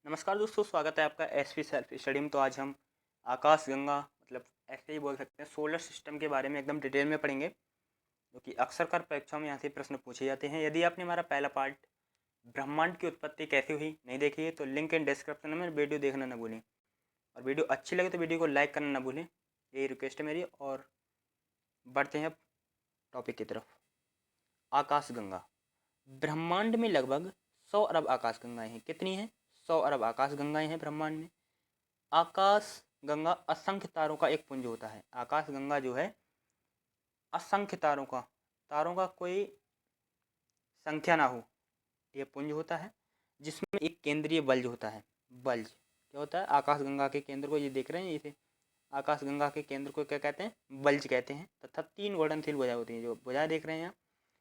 नमस्कार दोस्तों, स्वागत है आपका एसपी सेल्फ स्टडी में। तो आज हम आकाशगंगा मतलब ऐसे ही बोल सकते हैं सोलर सिस्टम के बारे में एकदम डिटेल में पढ़ेंगे, जो कि अक्सर कर परीक्षाओं में यहाँ से प्रश्न पूछे जाते हैं। यदि आपने हमारा पहला पार्ट ब्रह्मांड की उत्पत्ति कैसे हुई नहीं देखी है तो लिंक इन डिस्क्रिप्शन में वीडियो देखना ना भूलें, और वीडियो अच्छी लगे तो वीडियो को लाइक करना ना भूलें, यही रिक्वेस्ट है मेरी। और बढ़ते हैं अब टॉपिक की तरफ। आकाशगंगा। ब्रह्मांड में लगभग 100 अरब आकाशगंगाएं हैं। कितनी हैं? 100 अरब आकाशगंगाएं हैं ब्रह्मांड में। आकाश गंगा असंख्य तारों का एक पुंज होता है। आकाश गंगा जो है असंख्य तारों का कोई संख्या ना हो, यह पुंज होता है जिसमें एक केंद्रीय बल्ज होता है। बल्ज क्या होता है? आकाश गंगा के केंद्र को ये देख रहे हैं, इसे आकाश गंगा के केंद्र को क्या कहते हैं? बल्ज कहते हैं। तथा 3 घुलनशील भुजाएं होती हैं। जो भुजाएं देख रहे हैं आप,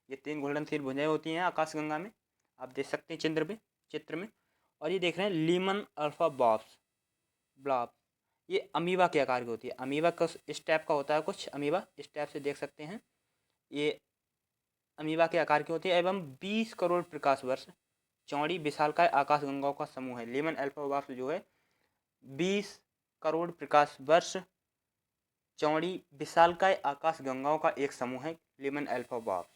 ये 3 घुलनशील भुजाएं होती हैं आकाश गंगा में। आप देख सकते हैं चित्र में। और ये देख रहे हैं लीमन अल्फा बॉब्स ब्लॉब, ये अमीबा के आकार की होती है। अमीबा का इस टाइप का होता है कुछ, अमीबा इस टाइप से देख सकते हैं। ये अमीबा के आकार की होती है एवं 20 करोड़ प्रकाश वर्ष चौड़ी विशालकाय आकाशगंगाओं का समूह है। लेमन अल्फा बॉब्स जो है 20 करोड़ प्रकाश वर्ष चौड़ी विशालकाय आकाशगंगाओं का एक समूह है, लेमन अल्फा बॉब्स।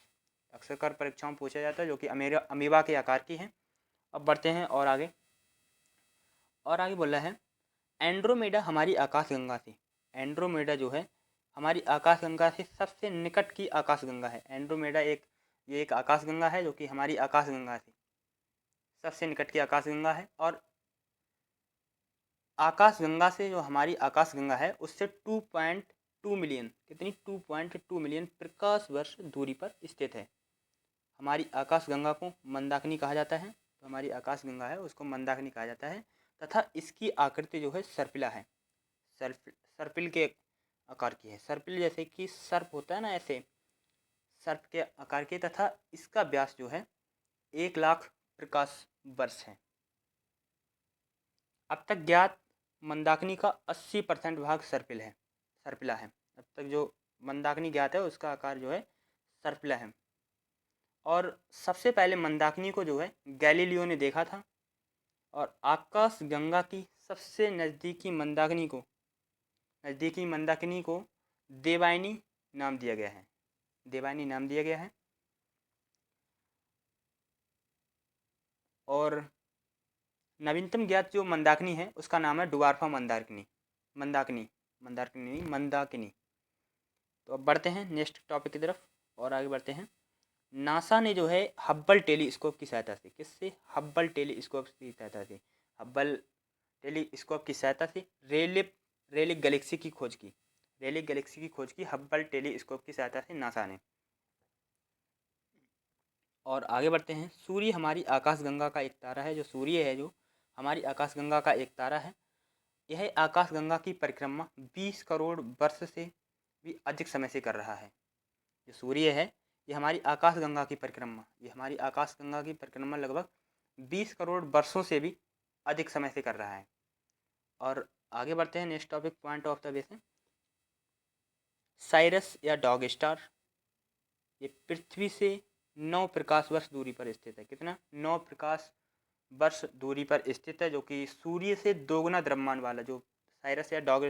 अक्सर कर परीक्षाओं में पूछा जाता है, जो कि अमीबा के आकार की है। अब बढ़ते हैं और आगे बोल रहा है एंड्रोमेडा हमारी आकाशगंगा से। एंड्रोमेडा जो है हमारी आकाशगंगा से सबसे निकट की आकाशगंगा है। एंड्रोमेडा ये एक आकाशगंगा है, जो कि हमारी आकाशगंगा से सबसे निकट की आकाशगंगा है। और आकाशगंगा से जो हमारी आकाशगंगा है उससे 2.2 मिलियन, कितनी? 2.2 मिलियन प्रकाश वर्ष दूरी पर स्थित है। हमारी आकाशगंगा को मंदाकिनी कहा जाता है। तो हमारी आकाशगंगा है उसको मंदाकिनी कहा जाता है। तथा इसकी आकृति जो है सर्पिला है। सर्पिल के आकार की है। सर्पिल जैसे कि सर्प होता है ना, ऐसे सर्प के आकार की। तथा इसका व्यास जो है 1 लाख प्रकाश वर्ष है। अब तक ज्ञात मंदाकिनी का 80% भाग सर्पिला है। अब तक जो मंदाकिनी ज्ञात है उसका आकार जो है सर्पिला है। और सबसे पहले मंदाकिनी को जो है गैलीलियो ने देखा था। और आकाश गंगा की सबसे नज़दीकी मंदाकिनी को देवायनी नाम दिया गया है। देवायनी नाम दिया गया है। और नवीनतम ज्ञात जो मंदाकिनी है उसका नाम है डुवार्फा मंदाकिनी। तो अब बढ़ते हैं नेक्स्ट टॉपिक की तरफ और आगे बढ़ते हैं। नासा ने जो है हब्बल टेलीस्कोप की सहायता से, किससे? हब्बल टेलीस्कोप की सहायता से, हब्बल टेलीस्कोप की सहायता से रेलिक गैलेक्सी की खोज की हब्बल टेलीस्कोप की सहायता से नासा ने। और आगे बढ़ते हैं। सूर्य हमारी आकाशगंगा का एक तारा है। जो सूर्य है जो हमारी आकाशगंगा का एक तारा है, यह आकाशगंगा की परिक्रमा 20 करोड़ वर्ष से भी अधिक समय से कर रहा है। जो सूर्य है ये हमारी आकाशगंगा की परिक्रमा लगभग 20 करोड़ वर्षों से भी अधिक समय से कर रहा है। और आगे बढ़ते हैं next topic point of the way से। साइरस या डॉग स्टार, ये पृथ्वी से 9 प्रकाश वर्ष दूरी पर स्थित है। कितना? 9 प्रकाश वर्ष दूरी पर स्थित है, जो कि सूर्य से दोगुना द्रव्यमान वाला जो साइरस या डॉग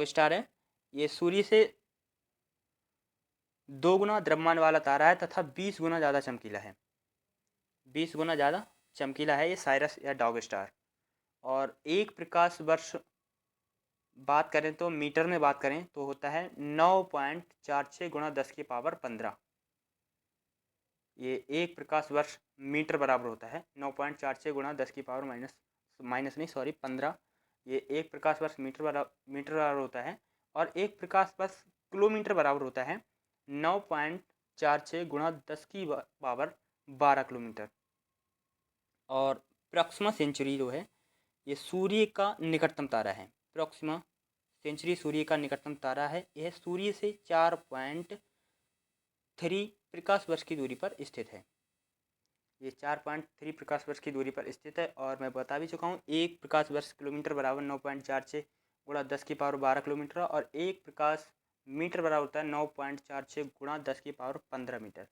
स्टार है, ये सूर्य से 2 गुना द्रव्यमान वाला तारा है तथा 20 गुना ज़्यादा चमकीला है। 20 गुना ज़्यादा चमकीला है ये साइरस या डॉग स्टार। और एक प्रकाश वर्ष बात करें तो मीटर में बात करें तो होता है 9.46 गुणा 10 की पावर 15। ये एक प्रकाश वर्ष मीटर बराबर होता है 9.46 गुणा 10 की पावर माइनस नहीं सॉरी 15। ये एक प्रकाश वर्ष मीटर बराबर होता है। और एक प्रकाश वर्ष किलोमीटर बराबर होता है 9.46 गुणा 10 की पावर 12 किलोमीटर। और प्रॉक्सिमा सेंचुरी जो है ये सूर्य का निकटतम तारा है। प्रॉक्सिमा सेंचुरी सूर्य का निकटतम तारा है। यह सूर्य से 4.3 प्रकाश वर्ष की दूरी पर स्थित है। ये 4.3 प्रकाश वर्ष की दूरी पर स्थित है। और मैं बता भी चुका हूँ, एक प्रकाश वर्ष किलोमीटर बराबर 9.46 गुणा 10 की पावर 12 किलोमीटर। और एक प्रकाश मीटर बराबर होता है 9.46 गुणा 10 की पावर 15 मीटर।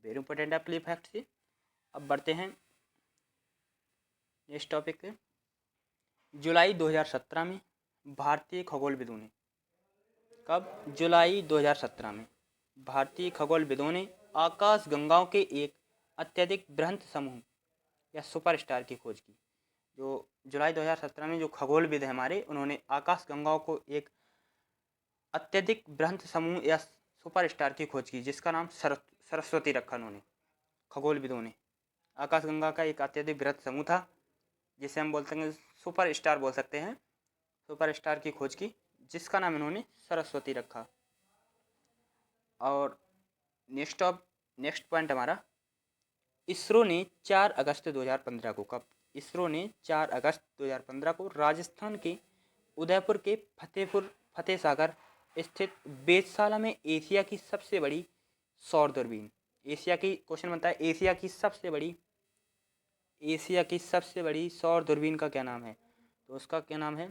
वेरी इंपॉर्टेंट है प्ले फैक्ट से। अब बढ़ते हैं नेक्स्ट टॉपिक है, जुलाई 2017 में भारतीय खगोलविदों ने, कब? जुलाई 2017 में भारतीय खगोलविदों ने आकाश गंगाओं के एक अत्यधिक बृहंत समूह या सुपरस्टार की खोज की। जो जुलाई 2017 में जो खगोलविद है हमारे, उन्होंने आकाश गंगाओं को एक अत्यधिक बृहंत समूह या सुपरस्टार की खोज की, जिसका नाम सरस्वती रखा उन्होंने। खगोलविदों ने आकाशगंगा का एक अत्यधिक बृहत समूह था, जिसे हम बोलते हैं सुपर स्टार बोल सकते हैं, सुपर स्टार की खोज की, जिसका नाम इन्होंने सरस्वती रखा। और नेक्स्ट पॉइंट हमारा, इसरो ने 4 अगस्त 2015 को, कब? इसरो ने 4 अगस्त 2015 को राजस्थान के उदयपुर के फतेह सागर स्थित वेधशाला में एशिया की सबसे बड़ी सौर दूरबीन, एशिया की क्वेश्चन बनता है, एशिया की सबसे बड़ी सौर दूरबीन का क्या नाम है? तो उसका क्या नाम है?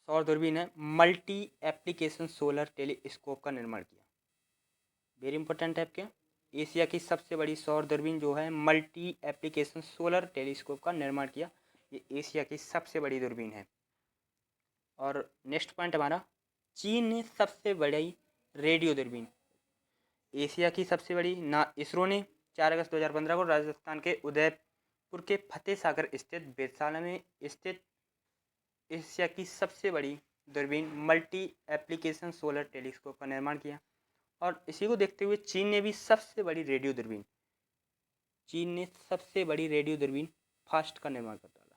सौर दूरबीन है मल्टी एप्लीकेशन सोलर टेलीस्कोप का निर्माण किया। वेरी इंपॉर्टेंट है आपके, एशिया की सबसे बड़ी सौर दूरबीन जो है मल्टी एप्लीकेशन सोलर टेलीस्कोप का निर्माण किया। ये एशिया की सबसे बड़ी दूरबीन है। और नेक्स्ट पॉइंट हमारा, चीन ने सबसे बड़ी रेडियो दूरबीन, एशिया की सबसे बड़ी ना, इसरो ने 4 अगस्त 2015 को राजस्थान के उदयपुर के फतेह सागर स्थित वेधशाला में स्थित एशिया की सबसे बड़ी दूरबीन मल्टी एप्लीकेशन सोलर टेलीस्कोप का निर्माण किया। और इसी को देखते हुए चीन ने सबसे बड़ी रेडियो दूरबीन फास्ट का निर्माण कर डाला,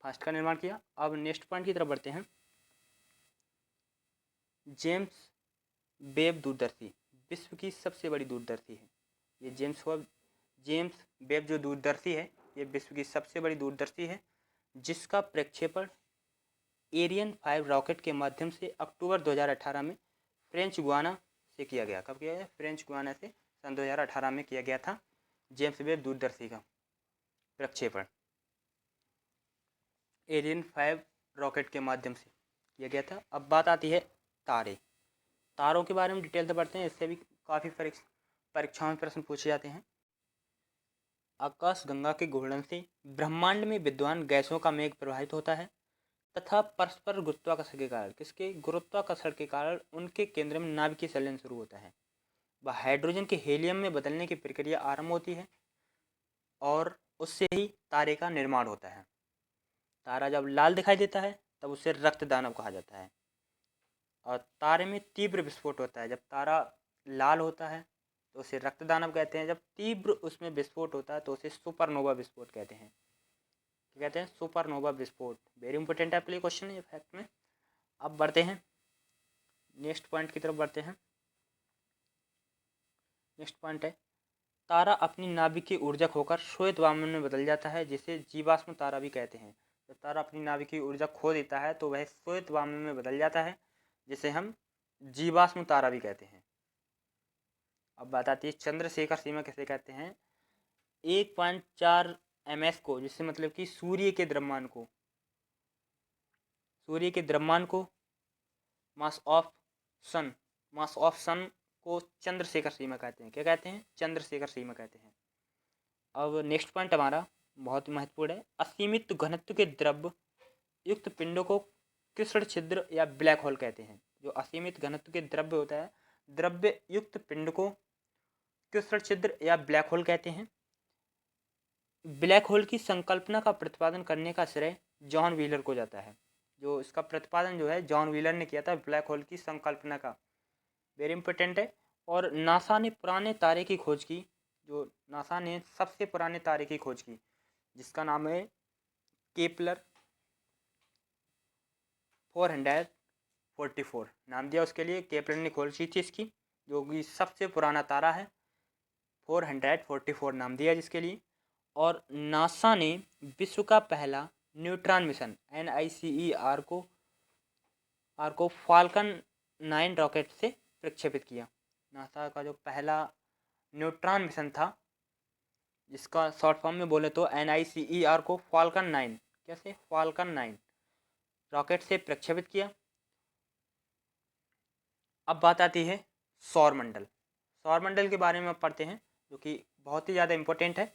फास्ट का निर्माण किया। अब नेक्स्ट पॉइंट की तरफ बढ़ते हैं। जेम्स वेब दूरदर्शी विश्व की सबसे बड़ी दूरदर्शी है। ये जेम्स वेब जो दूरदर्शी है, ये विश्व की सबसे बड़ी दूरदर्शी है, जिसका प्रक्षेपण एरियन 5 रॉकेट के माध्यम से अक्टूबर 2018 में फ्रेंच गुयाना से किया गया। कब किया गया? फ्रेंच गुयाना से सन 2018 में किया गया था जेम्स वेब दूरदर्शी का प्रक्षेपण एरियन 5 रॉकेट के माध्यम से किया गया था। अब बात आती है तारों के बारे में डिटेल से पढ़ते हैं, इससे भी काफ़ी परीक्षाओं में प्रश्न पूछे जाते हैं। आकाश गंगा के घूर्णन से ब्रह्मांड में विद्यमान गैसों का मेघ प्रवाहित होता है तथा परस्पर गुरुत्वाकर्षण के कारण, किसके? गुरुत्वाकर्षण के कारण उनके केंद्र में नाभिकीय संलयन शुरू होता है। वह हाइड्रोजन के हीलियम में बदलने की प्रक्रिया आरंभ होती है और उससे ही तारे का निर्माण होता है। तारा जब लाल दिखाई देता है तब उसे रक्त दानव कहा जाता है। और तारे में तीव्र विस्फोट होता है, जब तारा लाल होता है तो उसे रक्त दानव कहते हैं, जब तीव्र उसमें विस्फोट होता है तो उसे सुपरनोवा विस्फोट कहते हैं। क्या कहते हैं? सुपरनोवा विस्फोट। वेरी इंपॉर्टेंट है आपके लिए क्वेश्चन है फैक्ट में। अब बढ़ते हैं नेक्स्ट पॉइंट की तरफ बढ़ते हैं। नेक्स्ट पॉइंट है, तारा अपनी नाभिकीय ऊर्जा खोकर श्वेत वामन में बदल जाता है, जिसे जीवाश्म तारा भी कहते हैं। जब तारा अपनी नाभिकीय ऊर्जा खो देता है तो वह श्वेत वामन में बदल जाता है, जिसे हम जीवाश्म तारा भी कहते हैं। अब बात आती है चंद्रशेखर सीमा किसे कहते हैं? 1.4 ms को, जिससे मतलब कि सूर्य के द्रव्यमान को मास ऑफ सन को चंद्रशेखर सीमा कहते हैं। क्या कहते हैं? चंद्रशेखर सीमा कहते हैं। अब नेक्स्ट पॉइंट हमारा बहुत महत्वपूर्ण है, असीमित घनत्व के द्रव्य युक्त पिंडों को कृष्ण छिद्र या ब्लैक होल कहते हैं। जो असीमित घनत्व के द्रव्य होता है, द्रव्य युक्त पिंड को कृष्ण छिद्र या ब्लैक होल कहते हैं। ब्लैक होल की संकल्पना का प्रतिपादन करने का श्रेय जॉन व्हीलर को जाता है। जो इसका प्रतिपादन जो है जॉन व्हीलर ने किया था ब्लैक होल की संकल्पना का। वेरी इंपॉर्टेंट है। और नासा ने पुराने तारे की खोज की, जो नासा ने सबसे पुराने तारे की खोज की, जिसका नाम है केपलर 444 नाम दिया उसके लिए। केपलर ने खोज की थी इसकी, जो कि सबसे पुराना तारा है, 444 नाम दिया जिसके लिए। और नासा ने विश्व का पहला न्यूट्रॉन मिशन NICER को फाल्कन 9 रॉकेट से प्रक्षेपित किया। नासा का जो पहला न्यूट्रॉन मिशन था, जिसका शॉर्ट फॉर्म में बोले तो NICER को फाल्कन 9, कैसे? फाल्कन 9 रॉकेट से प्रक्षेपित किया। अब बात आती है सौरमंडल के बारे में पढ़ते हैं, जो कि बहुत ही ज़्यादा इम्पोर्टेंट है।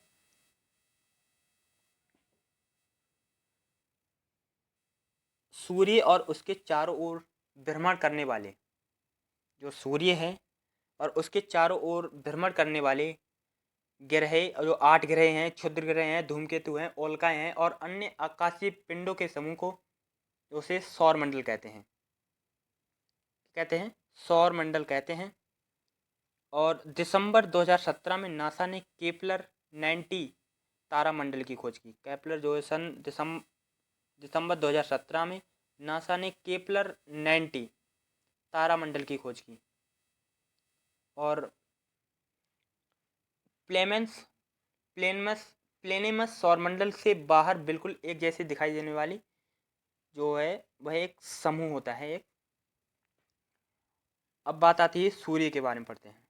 सूर्य और उसके चारों ओर भ्रमण करने वाले, जो सूर्य है और उसके चारों ओर भ्रमण करने वाले ग्रह, जो 8 ग्रह हैं, क्षुद्र ग्रह हैं, धूमकेतु हैं, उल्काएं हैं और अन्य आकाशीय पिंडों के समूह को उसे सौर मंडल कहते हैं सौर मंडल कहते हैं। और दिसंबर 2017 में नासा ने केपलर 90 तारा मंडल की खोज की। केपलर जो है दिसंबर 2017 में नासा ने केपलर 90 तारा मंडल की खोज की। और प्लेनेमस सौरमंडल से बाहर बिल्कुल एक जैसे दिखाई देने वाली जो है वह एक समूह होता है एक। अब बात आती है सूर्य के बारे में पढ़ते हैं।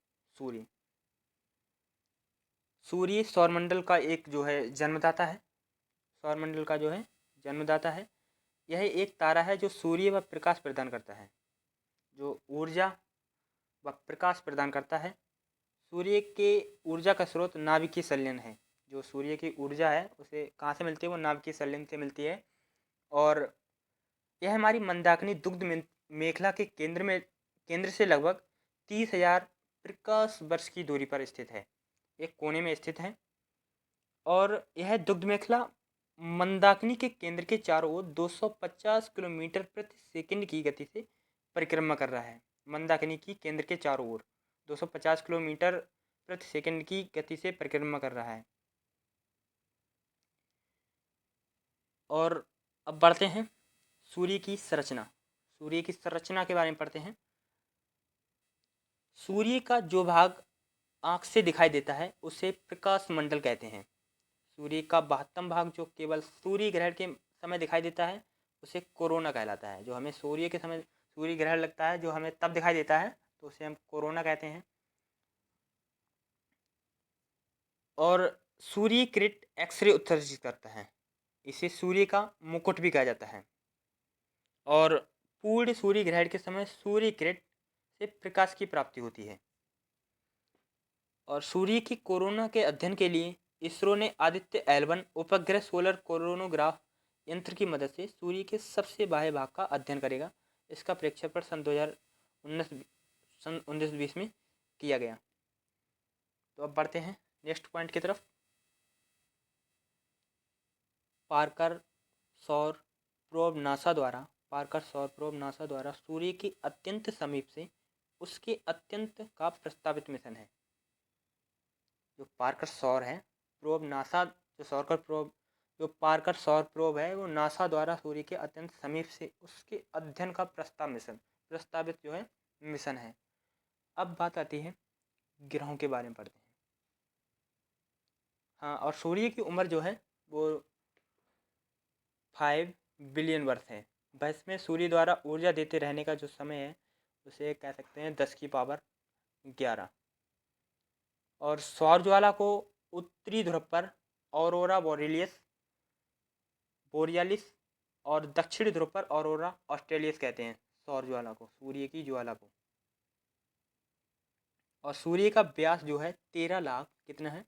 सूर्य सौरमंडल का एक जो है जन्मदाता है। सौरमंडल का जो है जन्मदाता है। यह एक तारा है जो सूर्य व प्रकाश प्रदान करता है, जो ऊर्जा व प्रकाश प्रदान करता है। सूर्य के ऊर्जा का स्रोत नाभिकीय संलयन है। जो सूर्य की ऊर्जा है उसे कहाँ से मिलती है? वो नाभिकीय संलयन से मिलती है। और यह हमारी मंदाकिनी दुग्ध मेखला के केंद्र से लगभग 30,000 प्रकाश वर्ष की दूरी पर स्थित है, एक कोने में स्थित है। और यह दुग्ध मेखला मंदाकिनी के केंद्र के चारों ओर 250 किलोमीटर प्रति सेकंड की गति से परिक्रमा कर रहा है। मंदाकिनी की केंद्र के चारों ओर 250 किलोमीटर प्रति सेकंड की गति से परिक्रमा कर रहा है। और अब बढ़ते हैं सूर्य की संरचना के बारे में पढ़ते हैं। सूर्य का जो भाग आँख से दिखाई देता है उसे प्रकाश मंडल कहते हैं। सूर्य का 72वां भाग जो केवल सूर्य ग्रहण के समय दिखाई देता है उसे कोरोना कहलाता है। जो हमें सूर्य के समय सूर्य ग्रहण लगता है, जो हमें तब दिखाई देता है, तो उसे हम कोरोना कहते हैं। और सूर्य किरण एक्सरे उत्सर्जित करता है, इसे सूर्य का मुकुट भी कहा जाता है। और पूर्ण सूर्य ग्रहण के समय सूर्य किरण से प्रकाश की प्राप्ति होती है। और सूर्य की कोरोना के अध्ययन के लिए इसरो ने आदित्य L1 उपग्रह सोलर कोरोनोग्राफ यंत्र की मदद से सूर्य के सबसे बाह्य भाग का अध्ययन करेगा। इसका प्रक्षेपण सन 2019-20 में किया गया। तो अब बढ़ते हैं नेक्स्ट पॉइंट की तरफ। पार्कर सौर प्रोब नासा द्वारा सूर्य की अत्यंत समीप से उसके अत्यंत का प्रस्तावित मिशन है। जो पार्कर सौर है प्रोब नासा जो पार्कर सौर प्रोब है वो नासा द्वारा सूर्य के अत्यंत समीप से उसके अध्ययन का प्रस्तावित जो है मिशन है। अब बात आती है ग्रहों के बारे में पढ़ते हैं। हाँ, और सूर्य की उम्र जो है वो 5 बिलियन वर्ष है। बस में सूर्य द्वारा ऊर्जा देते रहने का जो समय है उसे कह सकते हैं 10⁻11। और सौर ज्वाला को उत्तरी ध्रुव पर ऑरोरा बोरियालिस और दक्षिणी ध्रुव पर ऑरोरा ऑस्ट्रेलियस कहते हैं। सौर ज्वाला को, सूर्य की ज्वाला को। और सूर्य का व्यास जो है 13 लाख कितना है?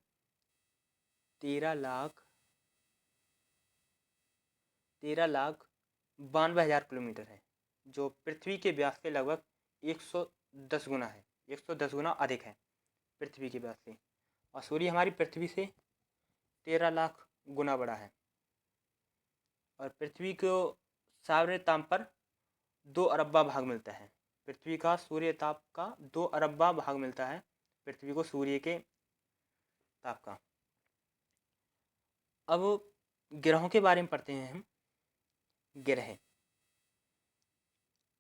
13,92,000 किलोमीटर है, जो पृथ्वी के व्यास से लगभग 110 गुना है, 110 गुना अधिक है पृथ्वी के व्यास से। और सूर्य हमारी पृथ्वी से 13 लाख गुना बड़ा है। और पृथ्वी को सौर्य ताप पर 2 अरबा भाग मिलता है। पृथ्वी का सूर्य ताप का 2 अरबा भाग मिलता है पृथ्वी को सूर्य के ताप का। अब ग्रहों के बारे में पढ़ते हैं हम। ग्रह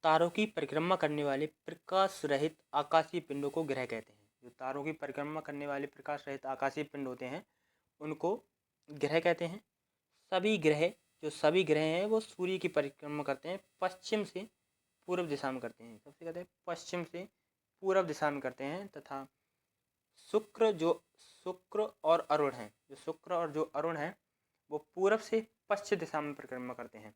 तारों की परिक्रमा करने वाले प्रकाश रहित आकाशीय पिंडों को ग्रह कहते हैं। जो तारों की परिक्रमा करने वाले प्रकाश रहित आकाशीय पिंड होते हैं उनको ग्रह कहते हैं। सभी ग्रह हैं वो सूर्य की परिक्रमा करते हैं, पश्चिम से पूर्व दिशा में करते हैं। सबसे कहते हैं पश्चिम से पूर्व दिशा में करते हैं। तथा शुक्र और अरुण हैं वो पूर्व से पश्चिम दिशा में परिक्रमा करते हैं।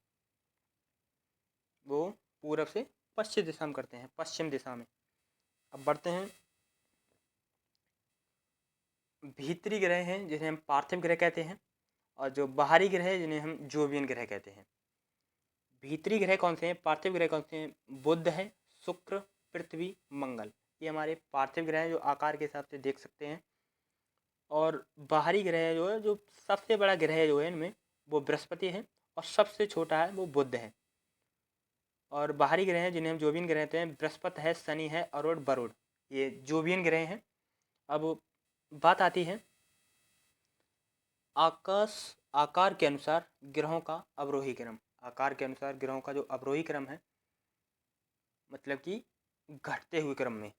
वो पूर्व से पश्चिम दिशा में करते हैं, पश्चिम दिशा में। अब बढ़ते हैं भीतरी ग्रह हैं जिन्हें हम पार्थिव ग्रह कहते हैं, और जो बाहरी ग्रह है जिन्हें हम जोवियन ग्रह कहते हैं। भीतरी ग्रह कौन से हैं, पार्थिव ग्रह कौन से हैं, बुध है, शुक्र, पृथ्वी, मंगल, ये हमारे पार्थिव ग्रह हैं जो आकार के हिसाब से देख सकते हैं। और बाहरी ग्रह जो है, जो सबसे बड़ा ग्रह जो है इनमें वो बृहस्पति है और सबसे छोटा है वो बुध है। और बाहरी ग्रह हैं जिन्हें हम जोवियन ग्रह कहते हैं, बृहस्पति है, शनि है, अरुण, वरुण, ये जोवियन ग्रह हैं। अब बात आती है आकाश आकार के अनुसार ग्रहों का अवरोही क्रम। आकार के अनुसार ग्रहों का जो अवरोही क्रम है, मतलब कि घटते हुए क्रम में,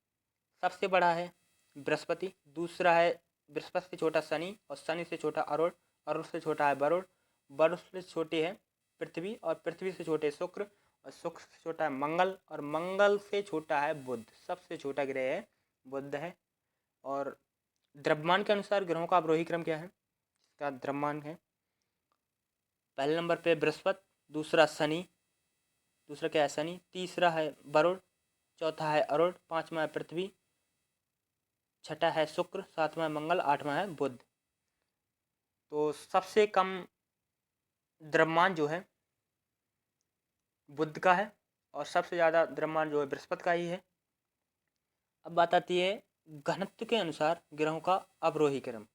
सबसे बड़ा है बृहस्पति, दूसरा है बृहस्पति से छोटा शनि, और शनि से छोटा अरुण, अरुण से छोटा है वरुण, वरुण से छोटी है पृथ्वी, और पृथ्वी से छोटे शुक्र, और शुक्र से छोटा है मंगल, और मंगल से छोटा है बुध। सबसे छोटा ग्रह है बुध है। और द्रव्यमान के अनुसार ग्रहों का अवरोही क्रम क्या है, इसका द्रव्यमान है, पहले नंबर पे बृहस्पति, दूसरा शनि, दूसरा क्या है शनि, तीसरा है वरुण, चौथा है अरुण, पांचवा है पृथ्वी, छठा है शुक्र, सातवां है मंगल, आठवां है बुध। तो सबसे कम द्रव्यमान जो है बुध का है, और सबसे ज़्यादा द्रव्यमान जो है बृहस्पति का ही है। अब बात आती है घनत्व के अनुसार ग्रहों का अवरोही क्रम।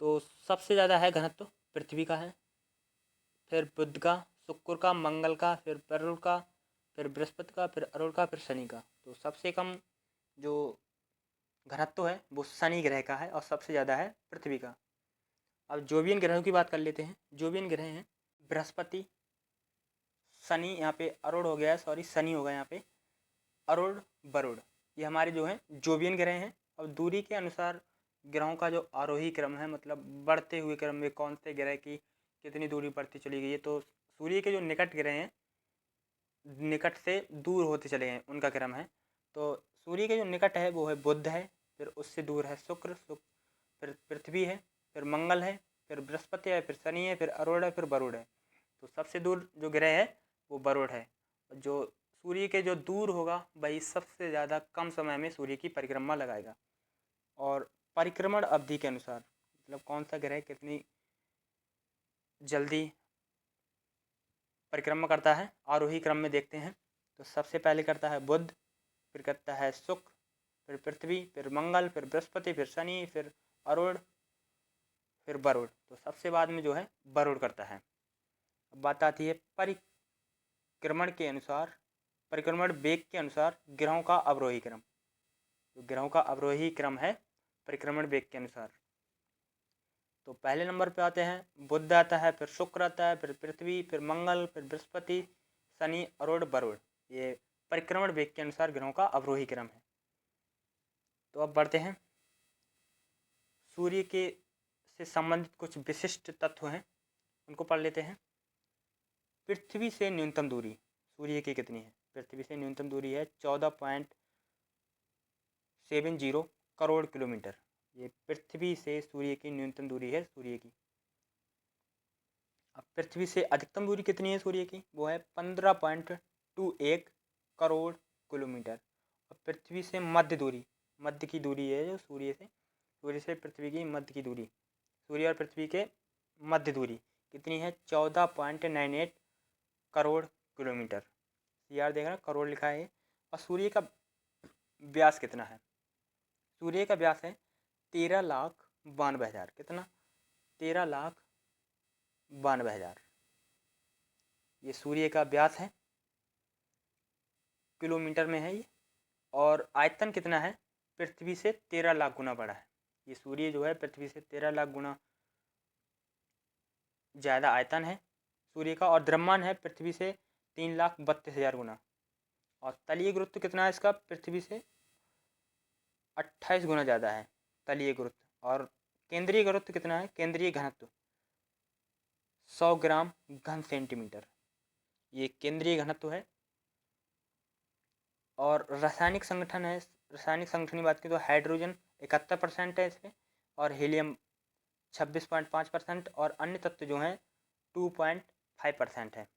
तो सबसे ज़्यादा है घनत्व पृथ्वी का है, फिर बुध का, शुक्र का, मंगल का, फिर वरुण का, फिर बृहस्पति का, फिर अरुण का, फिर शनि का। तो सबसे कम जो घनत्व है वो शनि ग्रह का है, और सबसे ज़्यादा है पृथ्वी का। अब जोवियन ग्रहों की बात कर लेते हैं। जोवियन ग्रह हैं बृहस्पति, शनि, यहाँ पे अरुण हो गया है, सॉरी शनि होगा यहाँ पे, अरुण, वरुण, ये हमारे जो हैं जोवियन ग्रह हैं। अब दूरी के अनुसार ग्रहों का जो आरोही क्रम है, मतलब बढ़ते हुए क्रम में कौन से ग्रह की कितनी दूरी बढ़ती चली गई है, तो सूर्य के जो निकट ग्रह हैं निकट से दूर होते चले गए उनका क्रम है। तो सूर्य के जो निकट है वो है बुध है, फिर उससे दूर है शुक्र, फिर पृथ्वी है, फिर मंगल है, फिर बृहस्पति है, फिर शनि है, फिर अरुण है, फिर वरुण है। तो सबसे दूर जो ग्रह है वो वरुण है। जो सूर्य के जो दूर होगा वही सबसे ज़्यादा कम समय में सूर्य की परिक्रमा लगाएगा। और परिक्रमण अवधि के अनुसार, मतलब कौन सा ग्रह कितनी जल्दी परिक्रमा करता है, आरोही क्रम में देखते हैं। तो सबसे पहले करता है बुध, फिर करता है शुक्र, फिर पृथ्वी, फिर मंगल, फिर बृहस्पति, फिर शनि, फिर अरुण, फिर वरुण। तो सबसे बाद में जो है वरुण करता है। अब बात आती है परिक्रमण के अनुसार, परिक्रमण वेग के अनुसार ग्रहों का अवरोही क्रम। तो ग्रहों का अवरोही क्रम है परिक्रमण वेग के अनुसार। तो पहले नंबर पे आते हैं बुध आता है, फिर शुक्र आता है, फिर पृथ्वी, फिर मंगल, फिर बृहस्पति, शनि, अरुण, वरुण। ये परिक्रमण वेग के अनुसार ग्रहों का अवरोही क्रम है। तो अब बढ़ते हैं सूर्य के से संबंधित कुछ विशिष्ट तत्व हैं, उनको पढ़ लेते हैं। पृथ्वी से न्यूनतम दूरी सूर्य की कितनी है? पृथ्वी से न्यूनतम दूरी है 14.70 करोड़ किलोमीटर। ये पृथ्वी से सूर्य की न्यूनतम दूरी है सूर्य की। अब पृथ्वी से अधिकतम दूरी कितनी है सूर्य की? वो है 15.21 करोड़ किलोमीटर। अब पृथ्वी से मध्य दूरी, मध्य की दूरी है जो सूर्य से पृथ्वी की मध्य की दूरी, सूर्य और पृथ्वी के मध्य दूरी कितनी है? 14.98 करोड़ किलोमीटर। यार देखना करोड़ लिखा है। और सूर्य का व्यास कितना है? सूर्य का व्यास है 13,92,000। कितना? 13,92,000। ये सूर्य का व्यास है, किलोमीटर में है ये। और आयतन कितना है? पृथ्वी से 13 लाख गुना बड़ा है। ये सूर्य जो है पृथ्वी से 13 लाख गुना ज़्यादा आयतन है सूर्य का। और द्रव्यमान है पृथ्वी से 3,32,000 गुना। और तलीय गुरुत्व कितना है इसका? पृथ्वी से 28 गुना ज़्यादा है तलीय गुरुत्व। और केंद्रीय गुरुत्व कितना है? केंद्रीय घनत्व 100 ग्राम घन सेंटीमीटर, ये केंद्रीय घनत्व है। और रासायनिक संगठन है, रासायनिक संगठन की बात करें तो हाइड्रोजन 71% है इसमें, और हीलियम 26.5%, और अन्य तत्व जो हैं 2.5% है।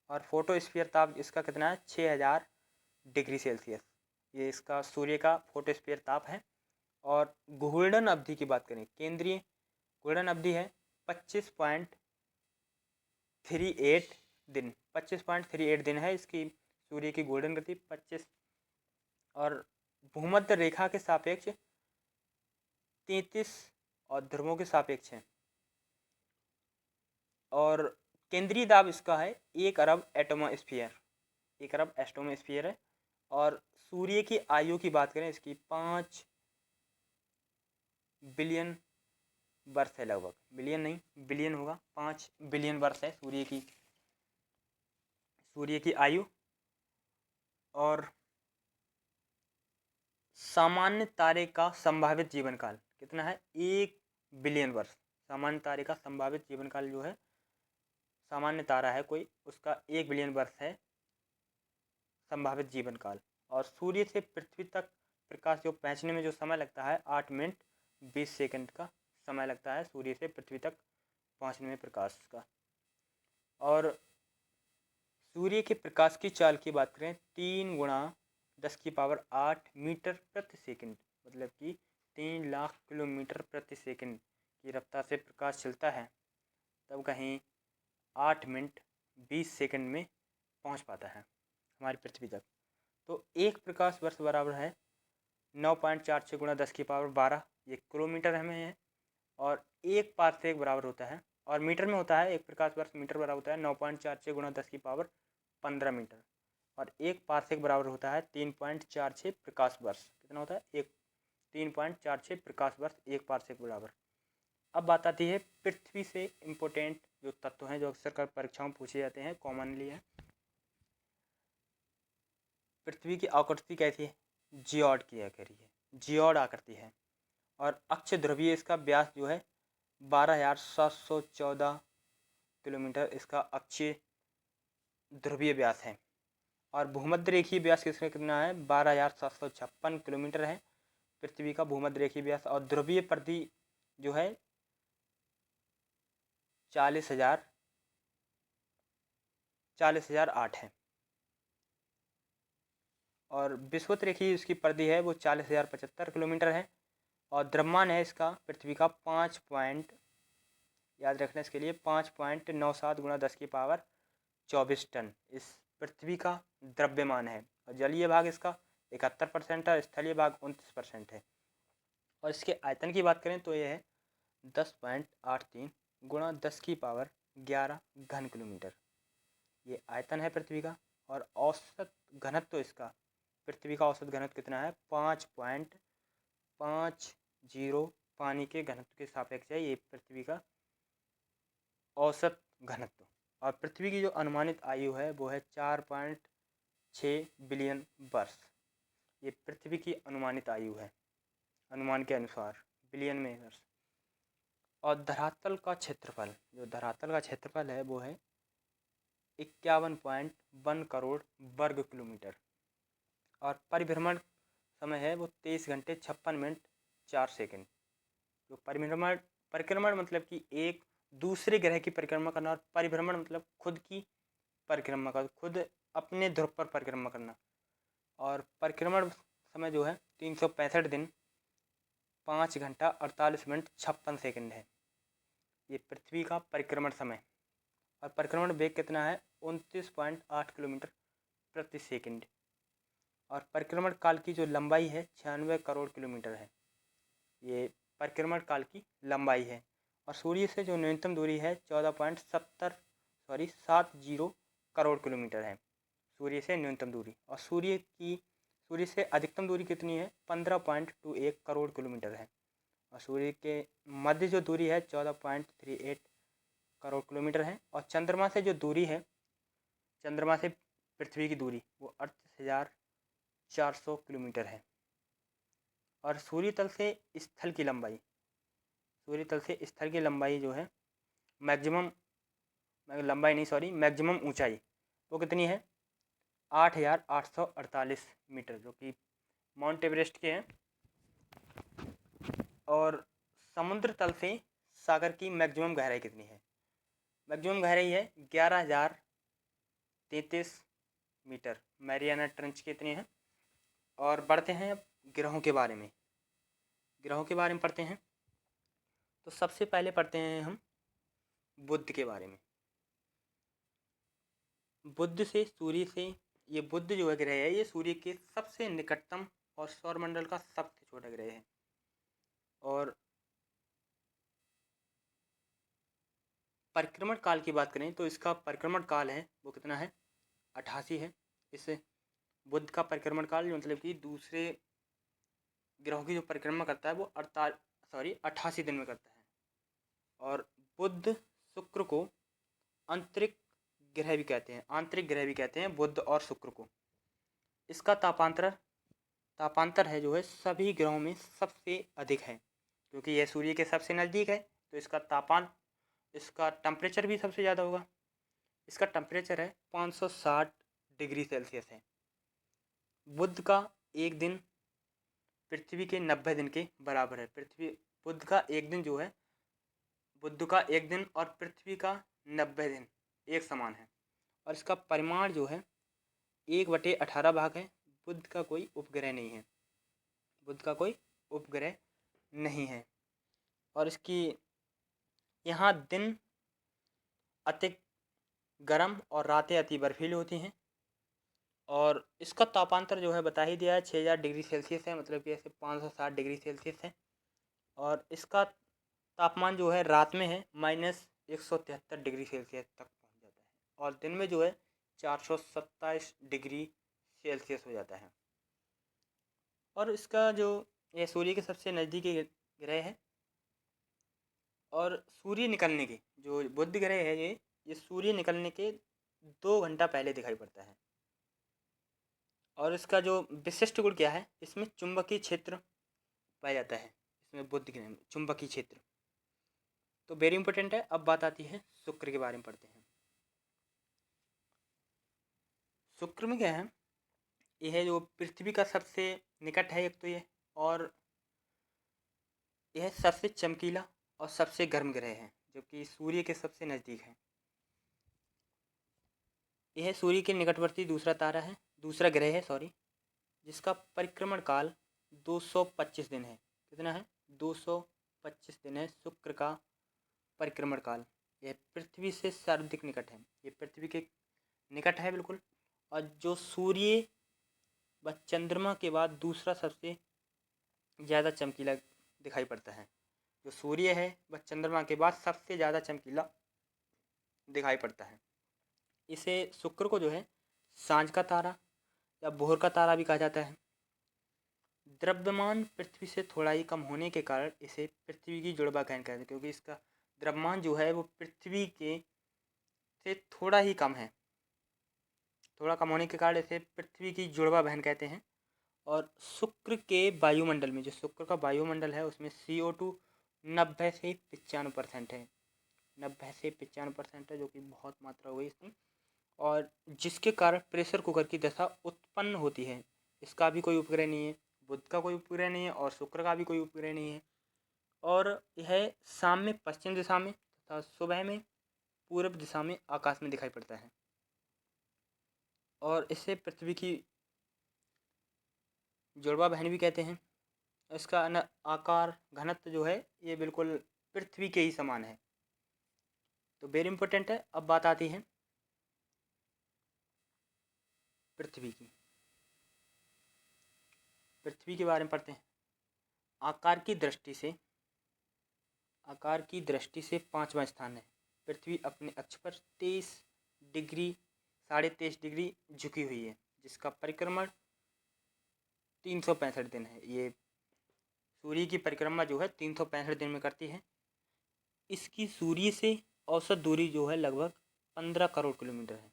और फोटोस्फीयर ताप इसका कितना है? 6000 डिग्री सेल्सियस, ये इसका सूर्य का फोटोस्फीयर ताप है। और घूर्णन अवधि की बात करें, केंद्रीय घूर्णन अवधि है 25.38 दिन 25.38 दिन है इसकी सूर्य की गोल्डन गति 25, और भूमध्य रेखा के सापेक्ष 33 और ध्रुवों के सापेक्ष है। और केंद्रीय दाब इसका है 1 अरब एटमॉस्फेयर, 1 अरब एटमॉस्फेयर है। और सूर्य की आयु की बात करें इसकी 5 बिलियन वर्ष है, लगभग बिलियन नहीं बिलियन होगा, 5 बिलियन वर्ष है सूर्य की आयु। और सामान्य तारे का संभावित जीवन काल कितना है? 1 बिलियन वर्ष। सामान्य तारे का संभावित जीवन काल जो है, सामान्य तारा है कोई, उसका 1 बिलियन वर्ष है संभावित जीवन काल। और सूर्य से पृथ्वी तक प्रकाश जो पहुँचने में जो समय लगता है 8 मिनट 20 सेकंड का समय लगता है सूर्य से पृथ्वी तक पहुँचने में प्रकाश का। और सूर्य के प्रकाश की चाल की बात करें 3 गुणा 10⁸ मीटर प्रति सेकंड, मतलब कि 3 लाख किलोमीटर प्रति सेकंड की रफ्तार से प्रकाश चलता है, तब कहीं 8 मिनट 20 सेकंड में पहुंच पाता है हमारी पृथ्वी तक। तो एक प्रकाश वर्ष बराबर है 9.46 गुणा 10⁻12, ये किलोमीटर हमें है। और एक पारसेक बराबर होता है, और मीटर में होता है, एक प्रकाश वर्ष मीटर बराबर होता है 9.46 गुणा 10⁻15 मीटर। और एक पारसेक बराबर होता है 3.46 प्रकाश वर्ष। कितना होता है? 3.46 प्रकाश वर्ष एक पारसेक बराबर। अब बात आती है पृथ्वी से इम्पोर्टेंट जो तत्व हैं जो अक्सर कर परीक्षाओं में पूछे जाते हैं, कॉमनली है। पृथ्वी की आकृति कैसी है? जियोड की आकृति है, जियोड आकृति है। और अक्ष ध्रुवीय इसका व्यास जो है 12,714 किलोमीटर इसका अक्षीय ध्रुवीय व्यास है। और भूमध्य रेखीय व्यास किसका कितना है? 12,756 किलोमीटर है पृथ्वी का भूमध्य रेखीय व्यास। और ध्रुवीय परिधि जो है 40,008 है। और विषुवत रेखीय इसकी परिधि है वो 40,075 किलोमीटर है। और द्रव्यमान है इसका पृथ्वी का 5 याद रखना इसके लिए 5.97 गुणा 10⁻24 टन इस पृथ्वी का द्रव्यमान है। और जलीय भाग इसका 71% है, स्थलीय भाग 29% है। और इसके आयतन की बात करें तो ये है 10.83 गुणा 10⁻11 घन किलोमीटर, ये आयतन है पृथ्वी का। और औसत घनत्व इसका पृथ्वी का औसत घनत्व कितना है? 5.50 पानी के घनत्व के सापेक्ष है ये पृथ्वी का औसत घनत्व। और पृथ्वी की जो अनुमानित आयु है वो है 4.6 बिलियन वर्ष। ये पृथ्वी की अनुमानित आयु है, अनुमान के अनुसार बिलियन में वर्ष। और धरातल का क्षेत्रफल, जो धरातल का क्षेत्रफल है वो है 51.1 करोड़ वर्ग किलोमीटर। और परिभ्रमण समय है वो 23 घंटे 56 मिनट 4 सेकंड। जो परिक्रमण मतलब कि एक दूसरे ग्रह की परिक्रमा करना, और परिभ्रमण मतलब खुद की परिक्रमा का, खुद अपने ध्रुव पर परिक्रमा करना। और परिक्रमण समय जो है 365 दिन 5 घंटा 48 मिनट 56 सेकंड है, ये पृथ्वी का परिक्रमण समय। और परिक्रमण वेग कितना है? 29.8 किलोमीटर प्रति सेकंड। और परिक्रमण काल की जो लंबाई है 96 करोड़ किलोमीटर है, ये परिक्रमण काल की लंबाई है। और सूर्य से जो न्यूनतम दूरी है 14.70 करोड़ किलोमीटर है सूर्य से न्यूनतम दूरी। और सूर्य से अधिकतम दूरी कितनी है? 15.21 करोड़ किलोमीटर है। और सूर्य के मध्य जो दूरी है 14.38 करोड़ किलोमीटर है। और चंद्रमा से जो दूरी है, चंद्रमा से पृथ्वी की दूरी वो 38,400 किलोमीटर है। और सूर्य तल से स्थल की लंबाई, सूर्य तल से स्थल की लंबाई जो है मैक्सिमम ऊंचाई वो कितनी है? 8,848 मीटर, जो कि माउंट एवरेस्ट के हैं। और समुद्र तल से सागर की मैक्सिमम गहराई कितनी है? मैक्सिमम गहराई है 11,033 मीटर, मैरियाना ट्रेंच कितनी है। और बढ़ते हैं अब ग्रहों के बारे में, ग्रहों के बारे में पढ़ते हैं। तो सबसे पहले पढ़ते हैं हम बुध के बारे में। बुध से सूर्य से, ये बुध जो है ग्रह है ये सूर्य के सबसे निकटतम और सौरमंडल का सबसे छोटा ग्रह है। और परिक्रमण काल की बात करें तो इसका परिक्रमण काल है वो कितना है, 88 है। इस बुध का परिक्रमण काल मतलब कि दूसरे ग्रहों की जो परिक्रमा करता है वो 88 दिन में करता है। और बुध शुक्र को आंतरिक ग्रह भी कहते हैं, आंतरिक ग्रह भी कहते हैं बुध और शुक्र को। इसका तापांतर है जो है सभी ग्रहों में सबसे अधिक है, क्योंकि यह सूर्य के सबसे नज़दीक है तो इसका टेम्परेचर भी सबसे ज़्यादा होगा। इसका टेम्परेचर है 560 डिग्री सेल्सियस है। बुध का एक दिन पृथ्वी के 90 दिन के बराबर है। बुध का एक दिन जो है, बुध का एक दिन और पृथ्वी का 90 दिन एक समान है। और इसका परिमाण जो है 1/18 भाग है। बुध का कोई उपग्रह नहीं है, बुध का कोई उपग्रह नहीं है। और इसकी यहाँ दिन अति गर्म और रातें अति बर्फीली होती हैं। और इसका तापांतर जो है बता ही दिया है, 6000 डिग्री सेल्सियस है, मतलब कि ऐसे 560 डिग्री सेल्सियस है। और इसका तापमान जो है रात में है -173 डिग्री सेल्सियस तक पहुंच जाता है, और दिन में जो है 427 डिग्री सेल्सियस हो जाता है। और इसका जो ये सूर्य के सबसे नज़दीकी ग्रह है। और सूर्य निकलने के जो बुध ग्रह है ये सूर्य निकलने के 2 घंटा पहले दिखाई पड़ता है। और इसका जो विशिष्ट गुण क्या है, इसमें चुंबकीय क्षेत्र पाया जाता है। इसमें बुध ग्रह में चुंबकीय क्षेत्र तो वेरी इंपॉर्टेंट है। अब बात आती है शुक्र के बारे में, पढ़ते हैं। शुक्र में क्या है, यह जो पृथ्वी का सबसे निकट है एक तो ये, और यह सबसे चमकीला और सबसे गर्म ग्रह है, जबकि सूर्य के सबसे नज़दीक है। यह सूर्य के निकटवर्ती दूसरा ग्रह है जिसका परिक्रमण काल 225 दिन है। कितना है, 225 दिन है शुक्र का परिक्रमण काल। यह पृथ्वी से सर्वाधिक निकट है, ये पृथ्वी के निकट है बिल्कुल। और जो सूर्य व चंद्रमा के बाद दूसरा सबसे ज़्यादा चमकीला दिखाई पड़ता है। जो सूर्य है वह चंद्रमा के बाद सबसे ज़्यादा चमकीला दिखाई पड़ता है। इसे शुक्र को जो है सांझ का तारा या भोर का तारा भी कहा जाता है। द्रव्यमान पृथ्वी से थोड़ा ही कम होने के कारण इसे पृथ्वी की जुड़वा बहन कहते हैं, क्योंकि इसका द्रव्यमान जो है वो पृथ्वी के से थोड़ा ही कम है। थोड़ा कम होने के कारण इसे पृथ्वी की जुड़वा बहन कहते हैं। और शुक्र के वायुमंडल में, जो शुक्र का वायुमंडल है उसमें CO2 90 से 95% है, 90 से 95% है, जो कि बहुत मात्रा हो गई इसमें। और जिसके कारण प्रेशर कुकर की दशा उत्पन्न होती है। इसका भी कोई उपग्रह नहीं है, बुध का कोई उपग्रह नहीं है और शुक्र का भी कोई उपग्रह नहीं है। और यह शाम में पश्चिम दिशा में तथा सुबह में पूर्व दिशा में आकाश में दिखाई पड़ता है। और इसे पृथ्वी की जुड़वा बहन भी कहते हैं। इसका आकार घनत्व जो है ये बिल्कुल पृथ्वी के ही समान है, तो वेरी इंपॉर्टेंट है। अब बात आती है पृथ्वी की, पृथ्वी के बारे में पढ़ते हैं। आकार की दृष्टि से 5वां स्थान है। पृथ्वी अपने अक्ष पर 23.5 डिग्री झुकी हुई है, जिसका परिक्रमण 365 दिन है। ये सूर्य की परिक्रमा जो है 365 दिन में करती है। इसकी सूर्य से औसत दूरी जो है लगभग 15 करोड़ किलोमीटर है।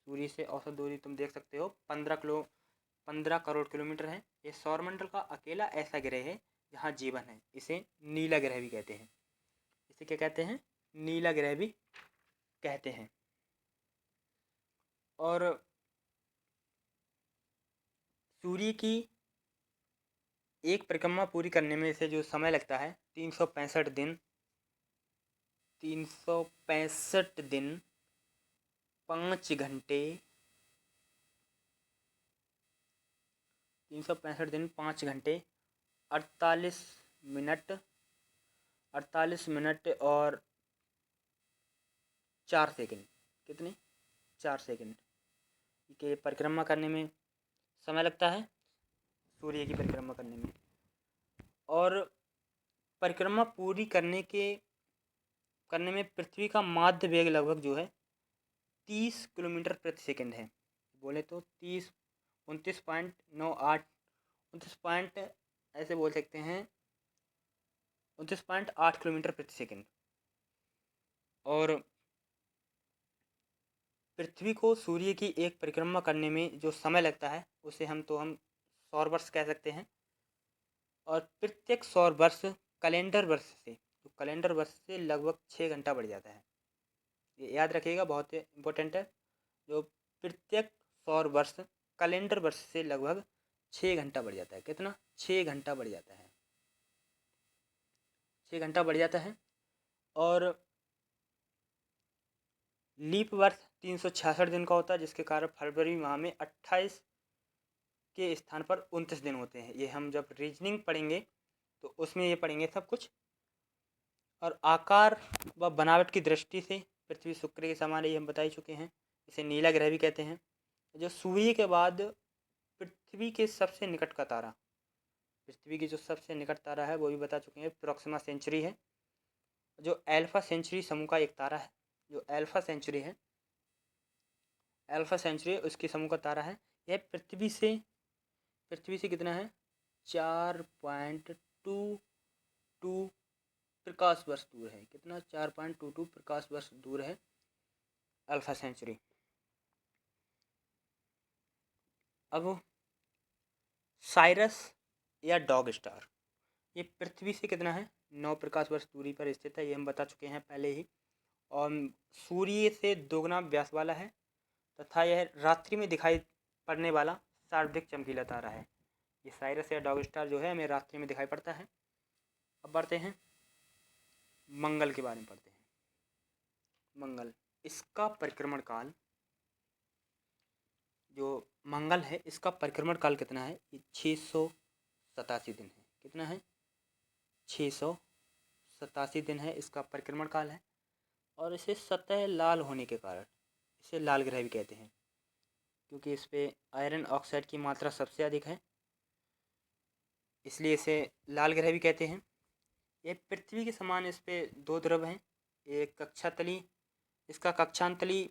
सूर्य से औसत दूरी तुम देख सकते हो 15 करोड़ किलोमीटर है। ये सौरमंडल का अकेला ऐसा ग्रह है जहाँ जीवन है। इसे नीला ग्रह भी कहते हैं। इसे क्या कहते हैं, नीला ग्रह भी कहते हैं। और सूर्य की एक परिक्रमा पूरी करने में इसे जो समय लगता है 365 दिन 5 घंटे 365 दिन 5 घंटे 48 मिनट 48 मिनट और 4 सेकंड। कितने, 4 सेकंड के परिक्रमा करने में समय लगता है सूर्य की परिक्रमा करने में। और परिक्रमा पूरी करने में पृथ्वी का माध्य वेग लगभग जो है 30 किलोमीटर प्रति सेकंड है। बोले तो 29.98 29 पॉइंट ऐसे बोल सकते हैं 29.8 किलोमीटर प्रति सेकंड। और पृथ्वी को सूर्य की एक परिक्रमा करने में जो समय लगता है उसे हम सौर वर्ष कह सकते हैं। और प्रत्येक सौर वर्ष कैलेंडर वर्ष से लगभग 6 घंटा बढ़ जाता है। ये याद रखिएगा, बहुत इम्पोर्टेंट है। जो प्रत्येक सौर वर्ष कैलेंडर वर्ष से लगभग 6 घंटा बढ़ जाता है। कितना? 6 घंटा बढ़ जाता है। 6 घंटा बढ़ जाता है। और लीप वर्ष 366 दिन का होता है, जिसके कारण फरवरी माह में 28 के स्थान पर 29 दिन होते हैं। ये हम जब रीजनिंग पढ़ेंगे तो उसमें ये पढ़ेंगे सब कुछ। और आकार व बनावट की दृष्टि से पृथ्वी शुक्र के समान है, ये हम बता ही चुके हैं। इसे नीला ग्रह भी कहते हैं। जो सूर्य के बाद पृथ्वी के सबसे निकट का तारा, पृथ्वी की जो सबसे निकट तारा है वो भी बता चुके हैं, प्रोक्सिमा सेंचुरी है। जो अल्फा सेंचुरी समूह का एक तारा है, जो अल्फा सेंचुरी उसके समूह का तारा है। यह पृथ्वी से कितना है? 4.22 प्रकाश वर्ष दूर है। कितना? 4.22 प्रकाश वर्ष दूर है अल्फा सेंचुरी। अब साइरस या डॉग स्टार, ये पृथ्वी से कितना है? 9 प्रकाश वर्ष दूरी पर स्थित है। ये हम बता चुके हैं पहले ही। और सूर्य से दोगुना व्यास वाला है तथा यह रात्रि में दिखाई पड़ने वाला सर्वाधिक चमकीला तारा है। ये साइरस या डॉग स्टार जो है हमें रात्रि में दिखाई पड़ता है। अब बढ़ते हैं मंगल के बारे में पढ़ते हैं। मंगल, इसका परिक्रमण काल, जो मंगल है इसका परिक्रमण काल कितना है? ये 687 दिन है। कितना है? 687 दिन है इसका परिक्रमण काल है। और इसे सतह लाल होने के कारण इसे लाल ग्रह भी कहते हैं, क्योंकि इस पे आयरन ऑक्साइड की मात्रा सबसे अधिक है, इसलिए इसे लाल ग्रह भी कहते हैं। ये पृथ्वी के समान इस पे 2 ध्रुव हैं। एक कक्षातली, इसका कक्षांतली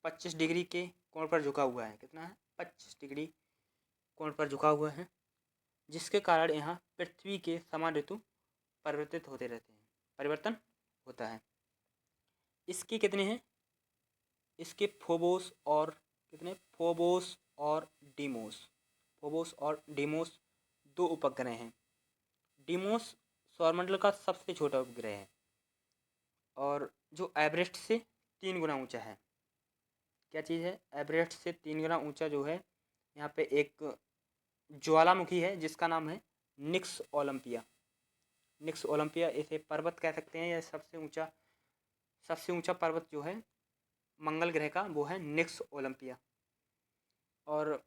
25 डिग्री के कोण पर झुका हुआ है। कितना है? 25 डिग्री कोण पर झुका हुआ है, जिसके कारण यहाँ पृथ्वी के समान ऋतु परिवर्तन होता है। इसके कितने हैं? इसके फोबोस और डीमोस 2 उपग्रह हैं। डीमोस सौरमंडल का सबसे छोटा उपग्रह है और जो एवरेस्ट से 3 गुना ऊंचा है। क्या चीज़ है? एवरेस्ट से 3 गुना ऊंचा जो है, यहाँ पे एक ज्वालामुखी है जिसका नाम है निक्स ओलंपिया। इसे पर्वत कह सकते हैं। यह सबसे ऊंचा पर्वत जो है मंगल ग्रह का वो है निक्स ओलंपिया। और